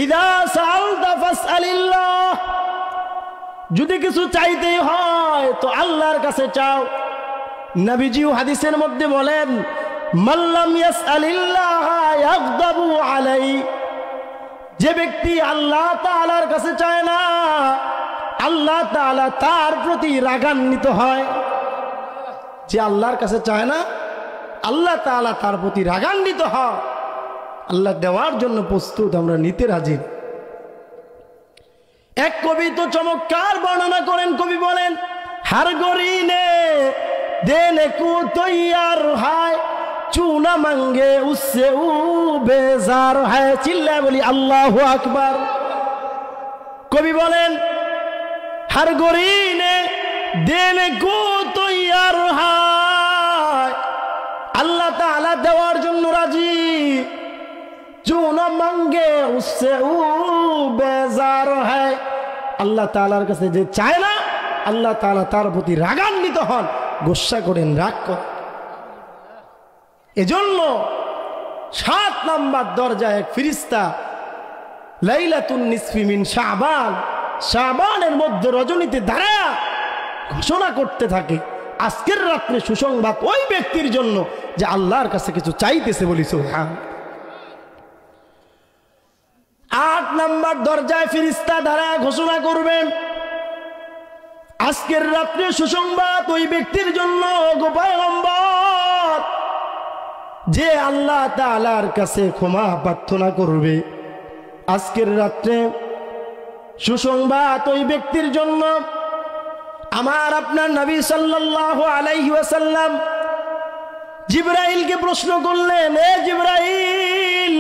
ইদা সাআলতা ফাসআলিল্লাহ, যদি কিছু চাইতে হয় তো আল্লাহর কাছে চাও। নবীজিও হাদিসের মধ্যে বলেন, মাল্লাম ইয়াসআলিল্লাহ ইয়াগদাবু আলাই, যে ব্যক্তি আল্লাহ তাআলার কাছে চায় না, আল্লাহ তাআলা তার প্রতি রাগান্বিত হয়। যে আল্লাহর কাছে চায় না, আল্লাহ তাআলা তার প্রতি রাগান্বিত হয়। আল্লাহ দেওয়ার জন্য প্রস্তুত, আমরা নিতে রাজি। এক কবি তো চমৎকার বর্ণনা করেন। কবি বলেন, हर गोरी ने देने को तैयार है, चूना मांगे उससे वो बेजार है। चिल्लाए बोली अल्लाहु अकबर। कवि बोलेन, हर गोरी ने देने को तैयार है, अल्लाह ताला देवार जन्य राजी, चूना मांगे उससे वो बेजार है। अल्लाह तालार काছে যে চায় না, আল্লাহ তাআলা তার প্রতি রাগান্বিত হন, গোসা করেন, রাগ করেন। এজন্য 7 নম্বর দরজায় এক ফেরেশতা লাইলাতুন নিসফি মিন শাবান, শাবানের মধ্যে রজনীতে দাঁড়ায়া ঘোষণা করতে থাকে, আজকের রাতে সুসংবাদ ওই ব্যক্তির জন্য যে আল্লাহর কাছে কিছু চাইতেছে। বলি সুবহান। 8 নম্বর দরজায় ফেরেশতা দাঁড়ায়া ঘোষণা করবেন, আজকের রাতে সুসংবাদ ওই ব্যক্তির জন্য গো পয়গম্বর, যে আল্লাহ তাআলার কাছে ক্ষমা প্রার্থনা করবে। আজকের রাতে সুসংবাদ ওই ব্যক্তির জন্য। আমার আপনার নবী সাল্লাল্লাহু আলাইহি ওয়াসাল্লাম জিবরাইলকে প্রশ্ন করলেন, এ জিবরাইল,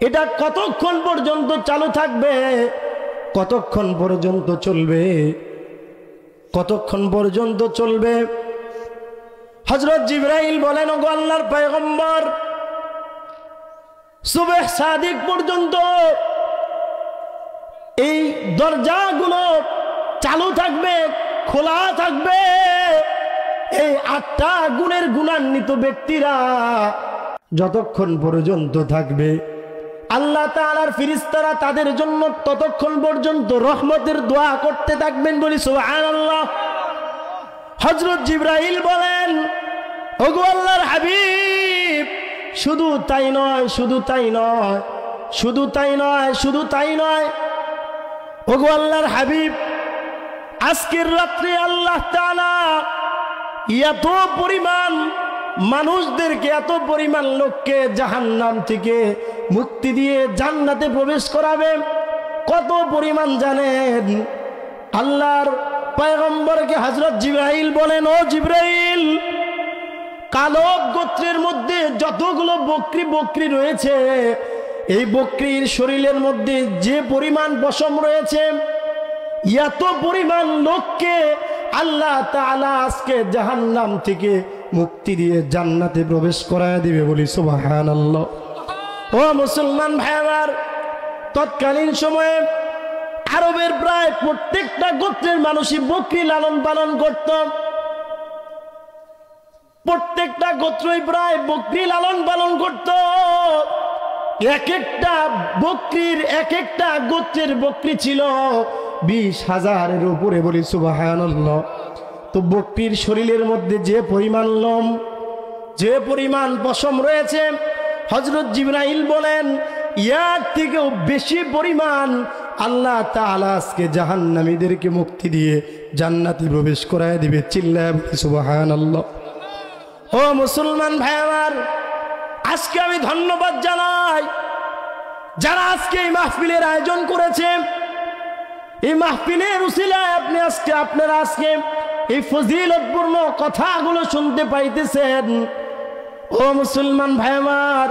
এটা কতক্ষণ পর্যন্ত চালু থাকবে? কতক্ষণ পর্যন্ত চলবে? কতক্ষণ পর্যন্ত চলবে? হযরত জিবরাইল বলেন, ওগো আল্লাহর পয়গম্বর, সুবহ সাদিক পর্যন্ত এই দরজাগুলো চালু থাকবে, খোলা থাকবে। এই 8টা গুণের গুণান্বিত ব্যক্তিরা যতক্ষণ পর্যন্ত থাকবে আল্লাহ তাআলার ফেরেশতারা তাদের জন্য ততক্ষণ পর্যন্ত রহমতের দোয়া করতে থাকবেন, বলি সুবহানাল্লাহ। হযরত জিবরাইল বলেন, ওগো আল্লাহর হাবিব, শুধু তাই নয়, শুধু তাই নয়, শুধু তাই নয়, শুধু তাই নয়, ওগো আল্লাহর হাবিব, আজকের রাত্রে আল্লাহ তাআলা এত পরিমাণ মানুষদেরকে, এত পরিমাণ লোককে জাহান্নাম থেকে মুক্তি দিয়ে জান্নাতে প্রবেশ করাবে। কত পরিমাণ জানেন? আল্লাহর পয়গম্বরকে হযরত জিবরাইল বলেন, ও জিবরাইল, কালো গোত্রের মধ্যে যতগুলো বকরি রয়েছে, এই বকরির শরীরের মধ্যে যে পরিমাণ পশম রয়েছে, এত পরিমাণ লোককে আল্লাহ তাআলা আজকে জাহান্নাম থেকে মুক্তি দিয়ে জান্নাতে প্রবেশ করায় দিবে, বলি সুবহানাল্লাহ। ও মুসলমান ভাই আমার, তৎকালীন সময়ে আরবের প্রায় প্রত্যেকটা গোত্রের মানুষই বকরি লালন পালন করত। প্রত্যেকটা গোত্রই প্রায় বকরি লালন পালন করত। এক একটা বকরির, এক একটা গোত্রের বকরি ছিল 20,000-এর উপরে, বলি সুবহানাল্লাহ। তো বকরির শরীরের মধ্যে যে পরিমাণ লোম, যে পরিমাণ পশম রয়েছে, হযরত জিবরাইল বলেন ইয়ার থেকেও বেশি পরিমাণ আল্লাহ তাআলা আজকে জাহান্নামীদেরকে মুক্তি দিয়ে জান্নাতে প্রবেশ করায় দিবে। চিল্লায় বলি সুবহানাল্লাহ। ও মুসলমান ভাই আমার, আজকে আমি ধন্যবাদ জানাই যারা আজকে এই মাহফিলের আয়োজন করেছে। এই মাহফিলের উসিলায় আপনারা আজকে এই ফজিলতপূর্ণ কথাগুলো শুনতে পাইতেছেন। ও মুসলমান ভাই আমার,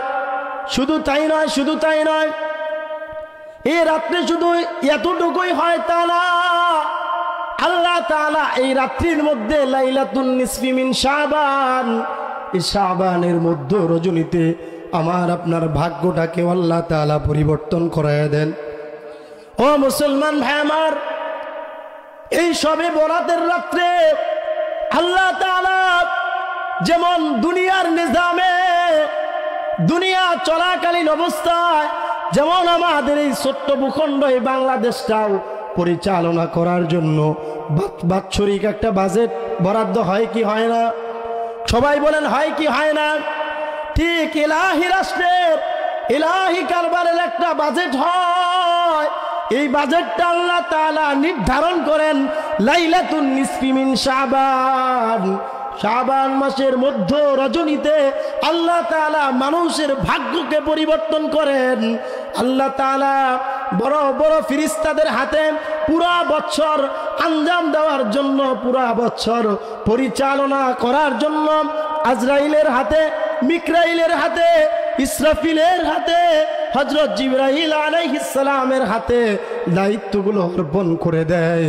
শুধু তাই নয়, শুধু তাই নয়, এই রাত্রে শুধু এতটুকুই হয় তা না। আল্লাহ তাআলা এই রাত্রির মধ্যে লাইলাতুন নিসফি মিন শাবান, এই শাবানের মধ্য রজনীতে আমার আপনার ভাগ্যটাকে আল্লাহ তাআলা পরিবর্তন করায় দেন। ও মুসলমান ভাই আমার, এই সবে বরাতের রাত্রে আল্লাহ তাআলা যেমন দুনিয়ার নিজামে, দুনিয়া চলাকালীন অবস্থায় যেমন আমাদের এই ছোট্ট ভূখণ্ড এই বাংলাদেশটাও পরিচালনা করার জন্য বাৎসরিক একটা বাজেট বরাদ্দ হয় কি হয় না? সবাই বলেন হয় কি হয় না? ঠিক ইলাহি রাষ্ট্রের, ইলাহি কারবারের একটা বাজেট হয়। এই বাজেটটা আল্লাহ তাআলা নির্ধারণ করেন লাইলাতুন নিসফি মিন শাবান, শাবান মাসের মধ্য রজনীতে আল্লাহ তাআলা মানুষের ভাগ্যকে পরিবর্তন করেন। আল্লাহ তাআলা বড় বড় ফেরেশতাদের হাতে পুরা বছর আঞ্জাম দেওয়ার জন্য, পুরা বছর পরিচালনা করার জন্য আজরাইলের হাতে, মিকরাইলের হাতে, ইসরাফিলের হাতে, হযরত জিবরাইল আলাইহিস সালামের হাতে দায়িত্বগুলো অর্পণ করে দেয়।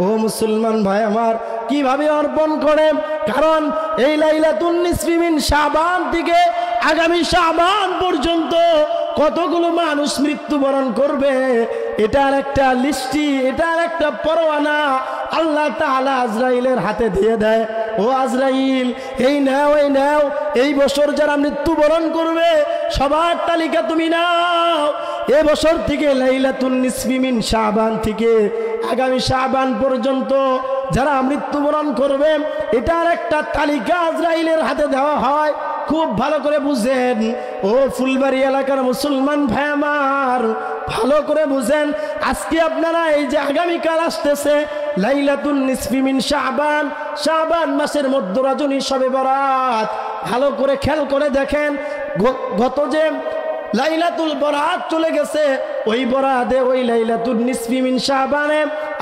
ও মুসলমান ভাই আমার, কিভাবে অর্পণ করে? কারণ এই লাইলাতুন নিসফি মিন শাবান থেকে আগামী শাবান পর্যন্ত কতগুলো মানুষ মৃত্যুবরণ করবে, এটার একটা লিস্টি, এটার একটা পরোয়ানা আল্লাহ তাআলা আজরাইলের হাতে দিয়ে দেয়। ও আজরাইল, এই নাও, এই নাও, এই বছর যারা মৃত্যুবরণ করবে সবার তালিকা তুমি নাও। এ বছর থেকে লাইলাতুন নিসফি মিন শাবান থেকে আগামী শাবান পর্যন্ত যারা মৃত্যুবরণ করবে এটার একটা তালিকা আজরাইলের হাতে দেওয়া হয়। খুব ভালো করে বুঝেন ও ফুলবাড়ি এলাকার মুসলমান ভাই আমার, ভালো করে বুঝেন। আজকে আপনারা এই যে আগামীকাল আসতেছে লাইলাতুন নিসফি মিন শাবান, শাবান মাসের মধ্য রজনী শবে বরাত, ভালো করে খেয়াল করে দেখেন। গত যে লাইলাতুল বরাত চলে গেছে, ওই বরাতে ওই লাইলাতুন নিসফি মিন শাবানে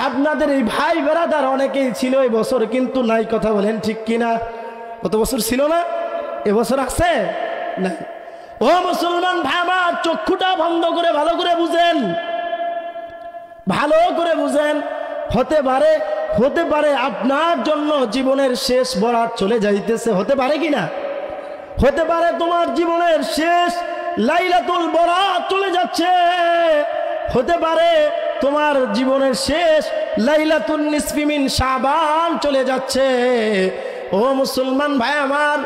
আপনাদের এই ভাই বেরাদার অনেকেই ছিল এই বছর, কিন্তু নাই। কথা বলেন ঠিক কিনা? কত বছর ছিল না? এবছর আছে না? ও মুসলমান ভাই আমার, চক্ষুটা বন্ধ করে ভালো করে বুঝেন, ভালো করে বুঝেন। হতে পারে আপনার জন্য জীবনের শেষ বরাত চলে যাইতেছে, হতে পারে কিনা? হতে পারে তোমার জীবনের শেষ লাইলাতুল বরাত চলে যাচ্ছে, হতে পারে তোমার জীবনের শেষ লাইলাতুন নিসফি মিন শাবান চলে যাচ্ছে। ও মুসলমান ভাই আমার,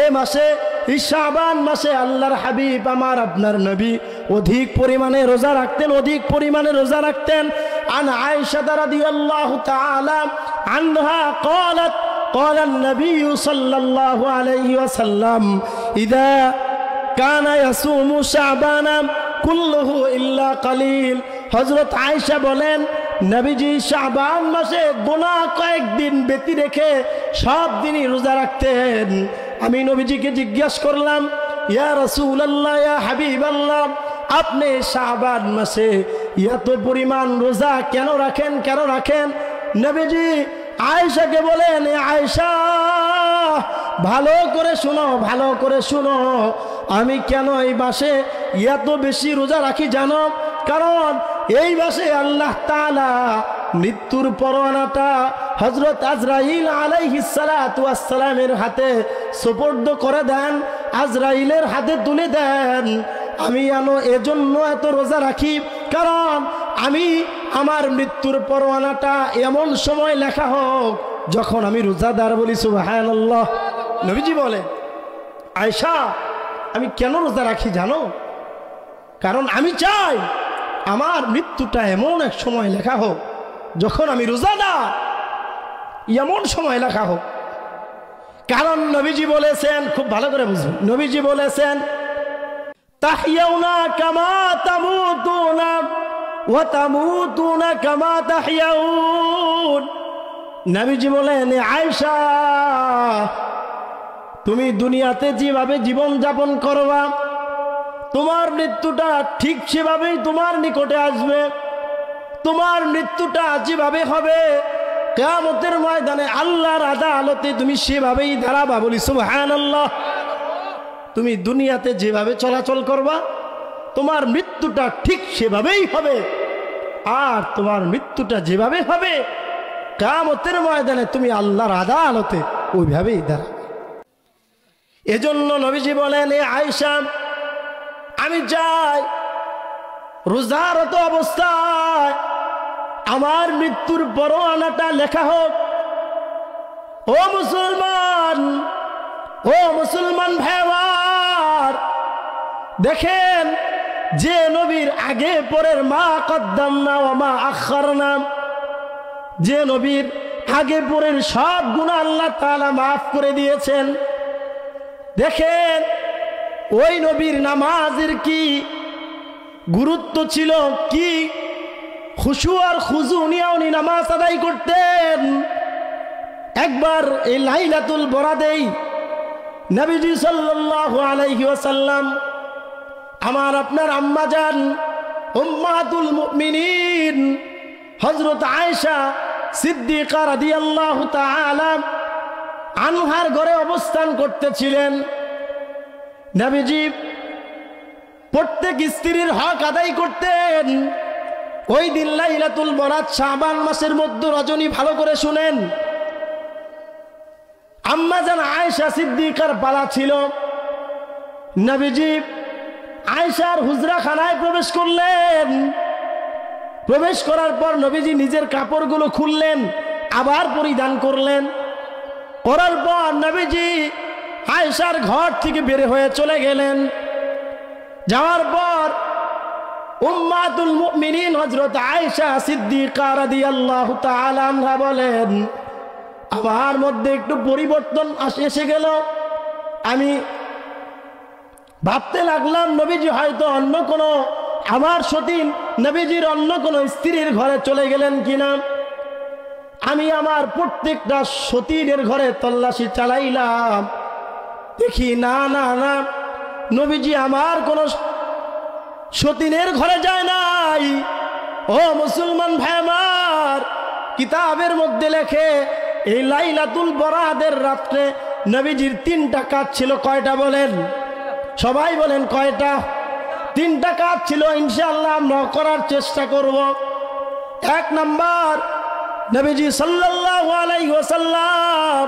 এ মাসে এই শাবান মাসে আল্লাহর হাবিব আমার আপনার নবী অধিক পরিমাণে রোজা রাখতেন, অধিক পরিমাণে রোজা রাখতেন। আন আয়েশা রাদিয়াল্লাহু তাআলা আনহা قالت قال النبي صلى الله عليه وسلم إذا كان يصوم شعبان كله إلا قليل। হযরত আয়েশা বলেন নবীজি শাবান মাসে গোনা কয়েকদিন ব্যতি রেখে সব দিনই রোজা রাখতেন। আমি নবীজিকে জিজ্ঞাসা করলাম, ইয়া রাসূলুল্লাহ, ইয়া হাবিবাল্লাহ, আপনি শাবান মাসে এত পরিমাণ রোজা কেন রাখেন, কেন রাখেন? নবীজি আয়েশাকে বলেন, আয়েশা ভালো করে শুনো, ভালো করে শুনো, আমি কেন এই মাসে এত বেশি রোজা রাখি জানো? কারণ এই মাসে আল্লাহ তাআলা মৃত্যুর পরোয়ানাটা হযরত আজরাইল আলাইহিস সালাতু ওয়াস সালামের হাতে সুপর্দ করে দেন, আজরাইলের হাতে তুলে দেন। আমি এজন্য এত রোজা রাখি, কারণ আমি আমার মৃত্যুর পরোয়ানাটা এমন সময় লেখা হোক যখন আমি রোজাদার। বলি সুবহানাল্লাহ। নবীজি বলে, আয়েশা আমি কেন রোজা রাখি জানো? কারণ আমি চাই আমার মৃত্যুটা এমন এক সময় লেখা হোক যখন আমি রোজাদার, এমন সময় লেখা হোক। কারণ নবীজি বলেছেন, খুব ভালো করে বুঝুন, নবীজি বলেছেন তাহইয়াউনা কামা তামুতুনা ওয়া তামুতুনা কামা তাহইয়াউন। নবীজি বলেন, আয়েশা তুমি দুনিয়াতে যেভাবে জীবন যাপন করবা তোমার মৃত্যুটা ঠিক সেভাবেই তোমার নিকটে আসবে। তোমার মৃত্যুটা যেভাবে হবে কিয়ামতের ময়দানে আল্লাহর আদালতে তুমি সেভাবেই দাঁড়াবা। বলি সুবহানাল্লাহ। তুমি দুনিয়াতে যেভাবে চলাচল করবা তোমার মৃত্যুটা ঠিক সেভাবেই হবে, আর তোমার মৃত্যুটা যেভাবে হবে কিয়ামতের ময়দানে তুমি আল্লাহর আদালতে ওইভাবেই দাঁড়াবে। এজন্য নবীজি বলেন, এ আয়েশা আমি চাই রোজারত অবস্থায় আমার মৃত্যুর পরোয়ানাটা লেখা হোক। ও মুসলমান, ও মুসলমান ভাইয়ার, দেখেন যে নবীর আগে পরের মা কদ্দামনা ওয়া মা আখারনা, যে নবীর আগে পরের সব গুনাহ আল্লাহ তাআলা মাফ করে দিয়েছেন। দেখেন ওই নবীর নামাজের কি গুরুত্ব ছিল, কি খুশু আর খুজু নিয়ে উনি নামাজ আদায় করতেন। একবার এই লাইলাতুল বরাদেই নবীজি সাল্লাল্লাহু আলাইহি ওয়াসাল্লাম আমার আপনার আম্মা জান উম্মাতুল মুমিনিন হযরত আয়েশা সিদ্দিকা রাদিয়াল্লাহু তাআলা আনহার ঘরে অবস্থান করতেছিলেন। নবীজি প্রত্যেক স্ত্রীর হক আদায় করতেন। ওই দিন লাইলাতুল বরাত শাবান মাসের মধ্য রজনী, ভালো করে শুনেন। আম্মা জান আয়েশা সিদ্দিকার পালা ছিল। নবীজি আয়েশার হুজরাখানায় প্রবেশ করলেন। প্রবেশ করার পর নবীজি নিজের কাপড়গুলো খুললেন, আবার পরিধান করলেন। করার পর নবীজি আয়েশার ঘর থেকে বের হয়ে চলে গেলেন। যাওয়ার পর উম্মাতুল মুমিনিন হযরত আয়েশা সিদ্দিকা রাদিয়াল্লাহু তাআলা আনহা বলেন, আমার মধ্যে একটু পরিবর্তন এসে গেল। আমি ভাবতে লাগলাম নবীজি হয়তো অন্য কোনো, আমার সতীন নবীজির অন্য কোনো স্ত্রীর ঘরে চলে গেলেন কিনা। আমি আমার প্রত্যেকটা সতীনের ঘরে তল্লাশি চালাইলাম, দেখি না না না, নবীজি আমার কোন সতীনের ঘরে যায় নাই। ও মুসলমান ভাই আমার, কিতাবের মধ্যে লেখে এই লাইলাতুল বরাতের রাত্রে নবীজির 3টা কাজ ছিল। কয়টা বলেন? সবাই বলেন কয়টা? 3টা কাজ ছিল। ইনশাআল্লাহ আমরা করার চেষ্টা করব। 1 নাম্বার, নবীজি সাল্লাল্লাহু আলাইহি ওয়াসাল্লাম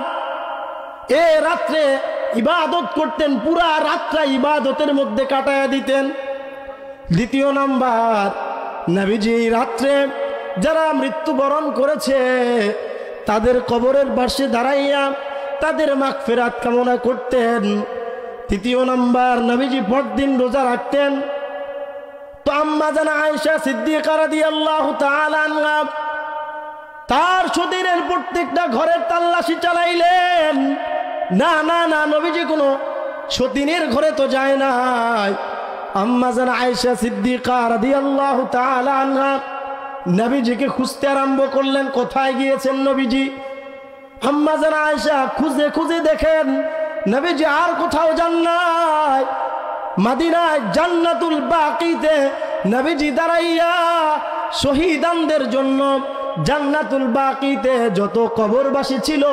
এ রাত্রে ইবাদত করতেন, পুরা রাতটা ইবাদতের মধ্যে কাটায়া দিতেন। 2 নাম্বার, নবীজি রাত্রে যারা মৃত্যুবরণ করেছে তাদের কবরের পাশে দাঁড়াইয়া তাদের মাগফিরাত কামনা করতেন। তৃতীয় নাম্বার, নবীজি পরদিন রোজা রাখতেন। তো আম্মা জান আয়েশা সিদ্দিকা রাদিয়াল্লাহু তাআলা আনহা তার শরীরের প্রত্যেকটা ঘরের তাল্লাশি চালাইলেন। না না না, নবীজি কোনো সতীনের ঘরে তো যায় নাই। আম্মা জান আয়েশা সিদ্দিকা রাদিয়াল্লাহু তাআলা আনহা নবীজিকে খুঁজতে আরম্ভ করলেন, কোথায় গিয়েছেন নবীজি। আম্মা জান আয়েশা খুঁজে খুঁজে দেখেন নবীজি আর কোথাও যান নাই। মদিনায় জান্নাতুল বাকিতে নবীজি দাঁড়াইয়া শহীদানদের জন্য, জান্নাতুল বাকিতে যত কবরবাসী ছিল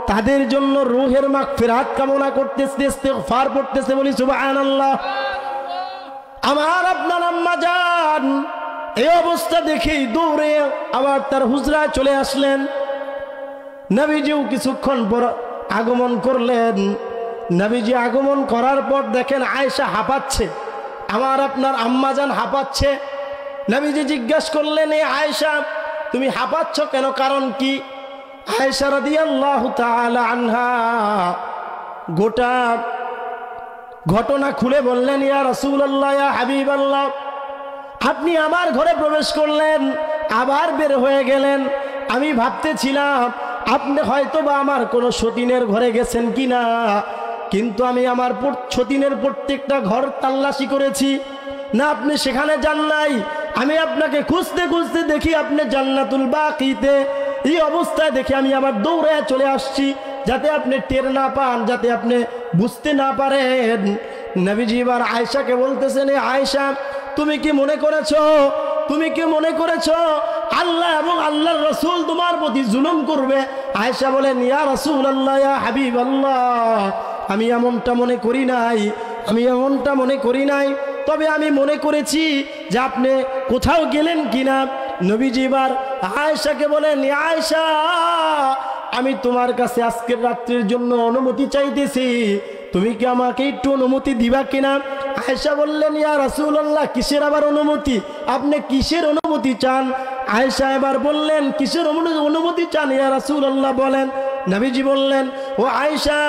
তাদের জন্য রূহের মাগফিরাত কামনা করতেছে, ইস্তিগফার পড়তেছে। বলি সুবহানাল্লাহ। আমার আপনার আম্মা জান এই অবস্থা দেখে দৌড়ে আবার তার হুজরায় চলে আসলেন। নবীজিও কিছুক্ষণ পর আগমন করলেন। নবীজি আগমন করার পর দেখেন আয়েশা হাঁপাচ্ছে, আমার আপনার আম্মা জান হাঁপাচ্ছে। নবীজি জিজ্ঞাসা করলেন, এ আয়েশা তুমি হাঁপাচ্ছ কেন, কারণ কি? আয়েশা রাদিয়াল্লাহু তাআলা আনহা গোটা ঘটনা খুলে বললেন, ইয়া রাসূলুল্লাহ, ইয়া হাবিবাল্লাহ, আপনি আমার ঘরে প্রবেশ করলেন, আবার বের হয়ে গেলেন। আমি ভাবতেছিলাম আপনি হয়তোবা আমার কোনো সতীনের ঘরে গেছেন কিনা, কিন্তু আমি আমার সতীনের প্রত্যেকটা ঘর তাল্লাশি করেছি, না আপনি সেখানে যান নাই। আমি আপনাকে খুঁজতে খুঁজতে দেখি আপনি জান্নাতুল বাকিতে। এই অবস্থায় দেখে আমি আবার দৌড়ে চলে আসছি, যাতে আপনি টের না পান, যাতে আপনি বুঝতে না পারেন। নবীজি এবার আয়েশাকে বলতেছেন, এ আয়েশা তুমি কি মনে করেছো আল্লাহ এবং আল্লাহর রাসূল তোমার প্রতি জুলুম করবে? আয়েশা বলেন, ইয়া রাসূলুল্লাহ, ইয়া হাবিবাল্লাহ, আমি এমনটা মনে করি নাই, তবে আমি মনে করেছি যে আপনি কোথাও গেলেন কিনা। নবীজি এবার আয়েশাকে বলেন, আয়েশা আমি তোমার কাছে আজকের রাত্রির জন্য অনুমতি চাইতেছি, তুমি কি আমাকে একটু অনুমতি দিবা কিনা? আয়েশা বললেন, ইয়া রাসূলুল্লাহ, কিসের আবার অনুমতি? আপনি কিসের অনুমতি চান? আয়েশা এবার বললেন, কিসের অনুমতি চান ইয়া রাসূলুল্লাহ বলেন। নবীজি বললেন, ও আয়েশা,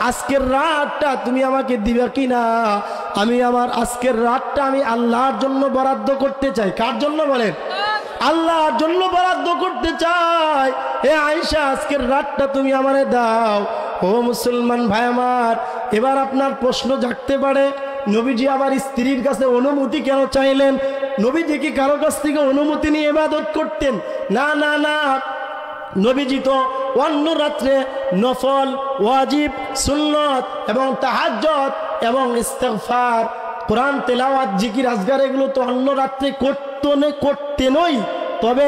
আজকের রাতটা তুমি আমাকে দিবা কিনা? আমি আমার আজকের রাতটা আমি আল্লাহর জন্য বরাদ্দ করতে চাই। কার জন্য বলেন? আল্লাহর জন্য বরাদ্দ করতে চাই। হে আয়েশা, আজকের রাতটা তুমি আমারে দাও। ও মুসলমান ভাই আমার, এবার আপনার প্রশ্ন জাগতে পারে, নবীজি আবার স্ত্রীর কাছে অনুমতি কেন চাইলেন? নবীজি কি কারো কাছ থেকে অনুমতি নিয়ে ইবাদত করতেন? না না না, নবীজি তো অন্য রাত্রে নফল, ওয়াজিব, সুন্নত এবং তাহাজ্জুদ এবং ইস্তিগফার, কোরআন তেলাওয়াত, জিকির, আজগার এগুলো তো অন্য রাত্রে করতেনই। তবে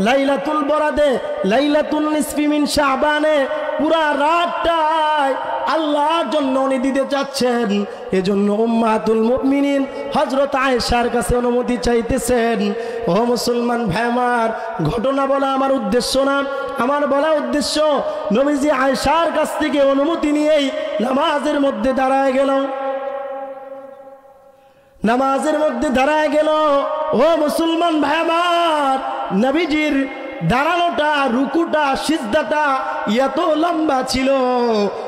লাইলাতুল বরাদে, লাইলাতুল নিসফি মিন শাবানে পুরা রাতটাই আল্লাহর জন্য উনি দিতে চাচ্ছেন। এজন্য উম্মাতুল মুমিনিন হযরত আয়েশার কাছে অনুমতি চাইতেছেন। ও মুসলমান ভাই আমার, ঘটনা বলা আমার উদ্দেশ্য না, আমার বলা উদ্দেশ্য নবীজি আয়েশার কাছ থেকে অনুমতি নিয়েই নামাজের মধ্যে দাঁড়ায় গেল। ও মুসলমান ভাই আমার, নবীজির দাঁড়ানোটা, রুকুটা, সিজদাটা এত লম্বা ছিল,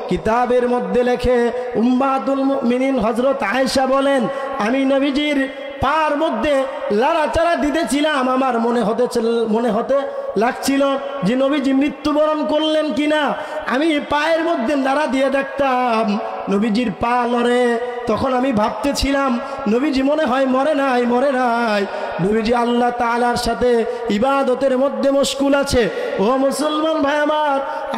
কিতাবের মধ্যে লেখে উম্মাতুল মুমিনিন হযরত আয়েশা বলেন, আমি নবীজির পার মধ্যে লাড়াচাড়া দিতেছিলাম, আমার মনে হতে লাগছিল যে নবীজি মৃত্যুবরণ করলেন কিনা। আমি পায়ের মধ্যে নাড়া দিয়ে দেখতাম নবীজির পা লড়ে, তখন আমি ভাবতেছিলাম নবীজি মনে হয় মরে নাই। নবীজি আল্লাহ তাআলার সাথে ইবাদতের মধ্যে মশগুল আছে। ও মুসলমান ভাই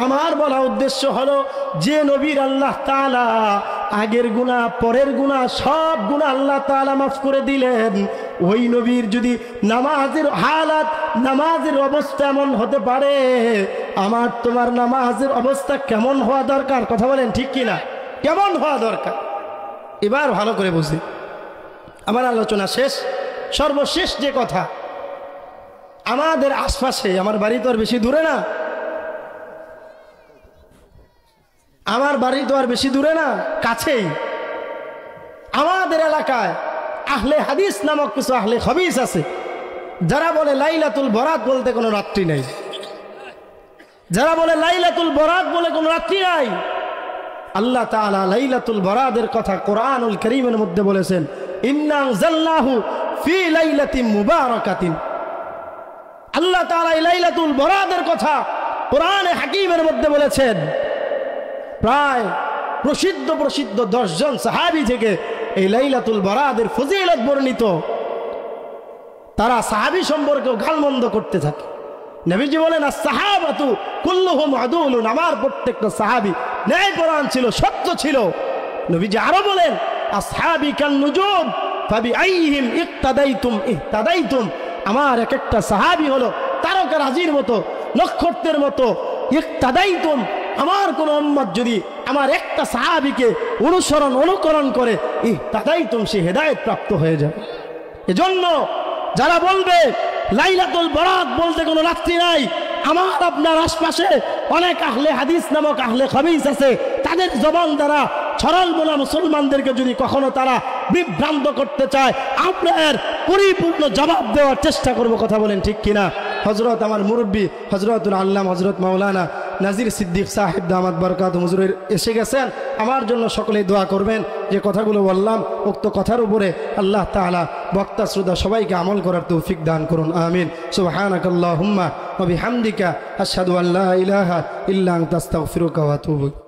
আমার বলা উদ্দেশ্য হলো, যে নবীর আল্লাহ তাআলা আগের গুনাহ, পরের গুনাহ, সব গুনাহ আল্লাহ তাআলা মাফ করে দিলেন, ওই নবীর যদি নামাজের হালাত, নামাজের অবস্থা এমন হতে পারে, আমার তোমার নামাজের অবস্থা কেমন হওয়া দরকার? কথা বলেন ঠিক কিনা? কেমন হওয়া দরকার? এবার ভালো করে বুঝি। আমার আলোচনা শেষ। সর্বশেষ যে কথা, আমাদের আশপাশে, আমার বাড়ি তো আর বেশি দূরে না, কাছেই আমাদের এলাকায় আহলে হাদিস নামক কিছু আহলে হাদিস আছে, যারা বলে লাইলাতুল বরাত বলতে কোনো রাত্রি নাই। আল্লাহ তাআলা লাইলাতুল বরাদের কথা কোরআনুল কারীমের মধ্যে বলেছেন, ইন্না আনজালনাহু ফি লাইলাতিন মুবারাকাতিন। আল্লাহ তাআলা লাইলাতুল বরাদের কথা কোরআনে হাকীমের মধ্যে বলেছেন। প্রায় প্রসিদ্ধ 10 জন সাহাবী থেকে এই লাইলাতুল বরাদের ফজিলত বর্ণিত। তারা সাহাবী সম্পর্কে গালমন্দ করতে থাকে। নবীজি বলেন, আস-সাহাবাতু কুল্লুহুম আদুলুন, আমার প্রত্যেকটা সাহাবী ন্যায়পরায়ণ ছিল, সত্য ছিল। নবীজি আরো বলেন, আসহাবি কান নুজুম ফাবিআইহিম ইক্তাদাইতুম ইহতাদাইতুম, আমার এক একটা সাহাবী হলো তারকা রাজির মতো, নক্ষত্রের মতো। ইহতাদাইতুম, আমার কোন উম্মত যদি আমার একটা সাহাবীকে অনুকরণ করে, ইহতাদাইতুম, সে হেদায়েত প্রাপ্ত হয়ে যাবে। এজন্য যারা বলবে লাইলাতুল বরাত বলতে কোনো রাত্রি নাই, আমার আপনার আশপাশে অনেক আহলে হাদিস নামক আহলে হাদিস আছে, তাদের জবান দ্বারা ছড়াল বলা মুসলমানদেরকে যদি কখনো তারা বিভ্রান্ত করতে চায়, আপনার পরিপূর্ণ জবাব দেওয়ার চেষ্টা করব। কথা বলেন ঠিক কিনা? হযরত আমার মুরব্বী হযরতুল আল্লামা হযরত মাওলানা নাজির সিদ্দিক সাহেব দামাত বরকাতুহু হুজুর এসে গেছেন। আমার জন্য সকলেই দোয়া করবেন। যে কথাগুলো বললাম উক্ত কথার উপরে আল্লাহ তাআলা বক্তা শ্রোতা সবাইকে আমল করার তৌফিক দান করুন, আমিন। সুবহানাকাল্লাহুম্মা ওয়া বিহামদিকা আশহাদু আল্লা ইলাহা ইল্লা আনতা আস্তাগফিরুকা ওয়া আতুবু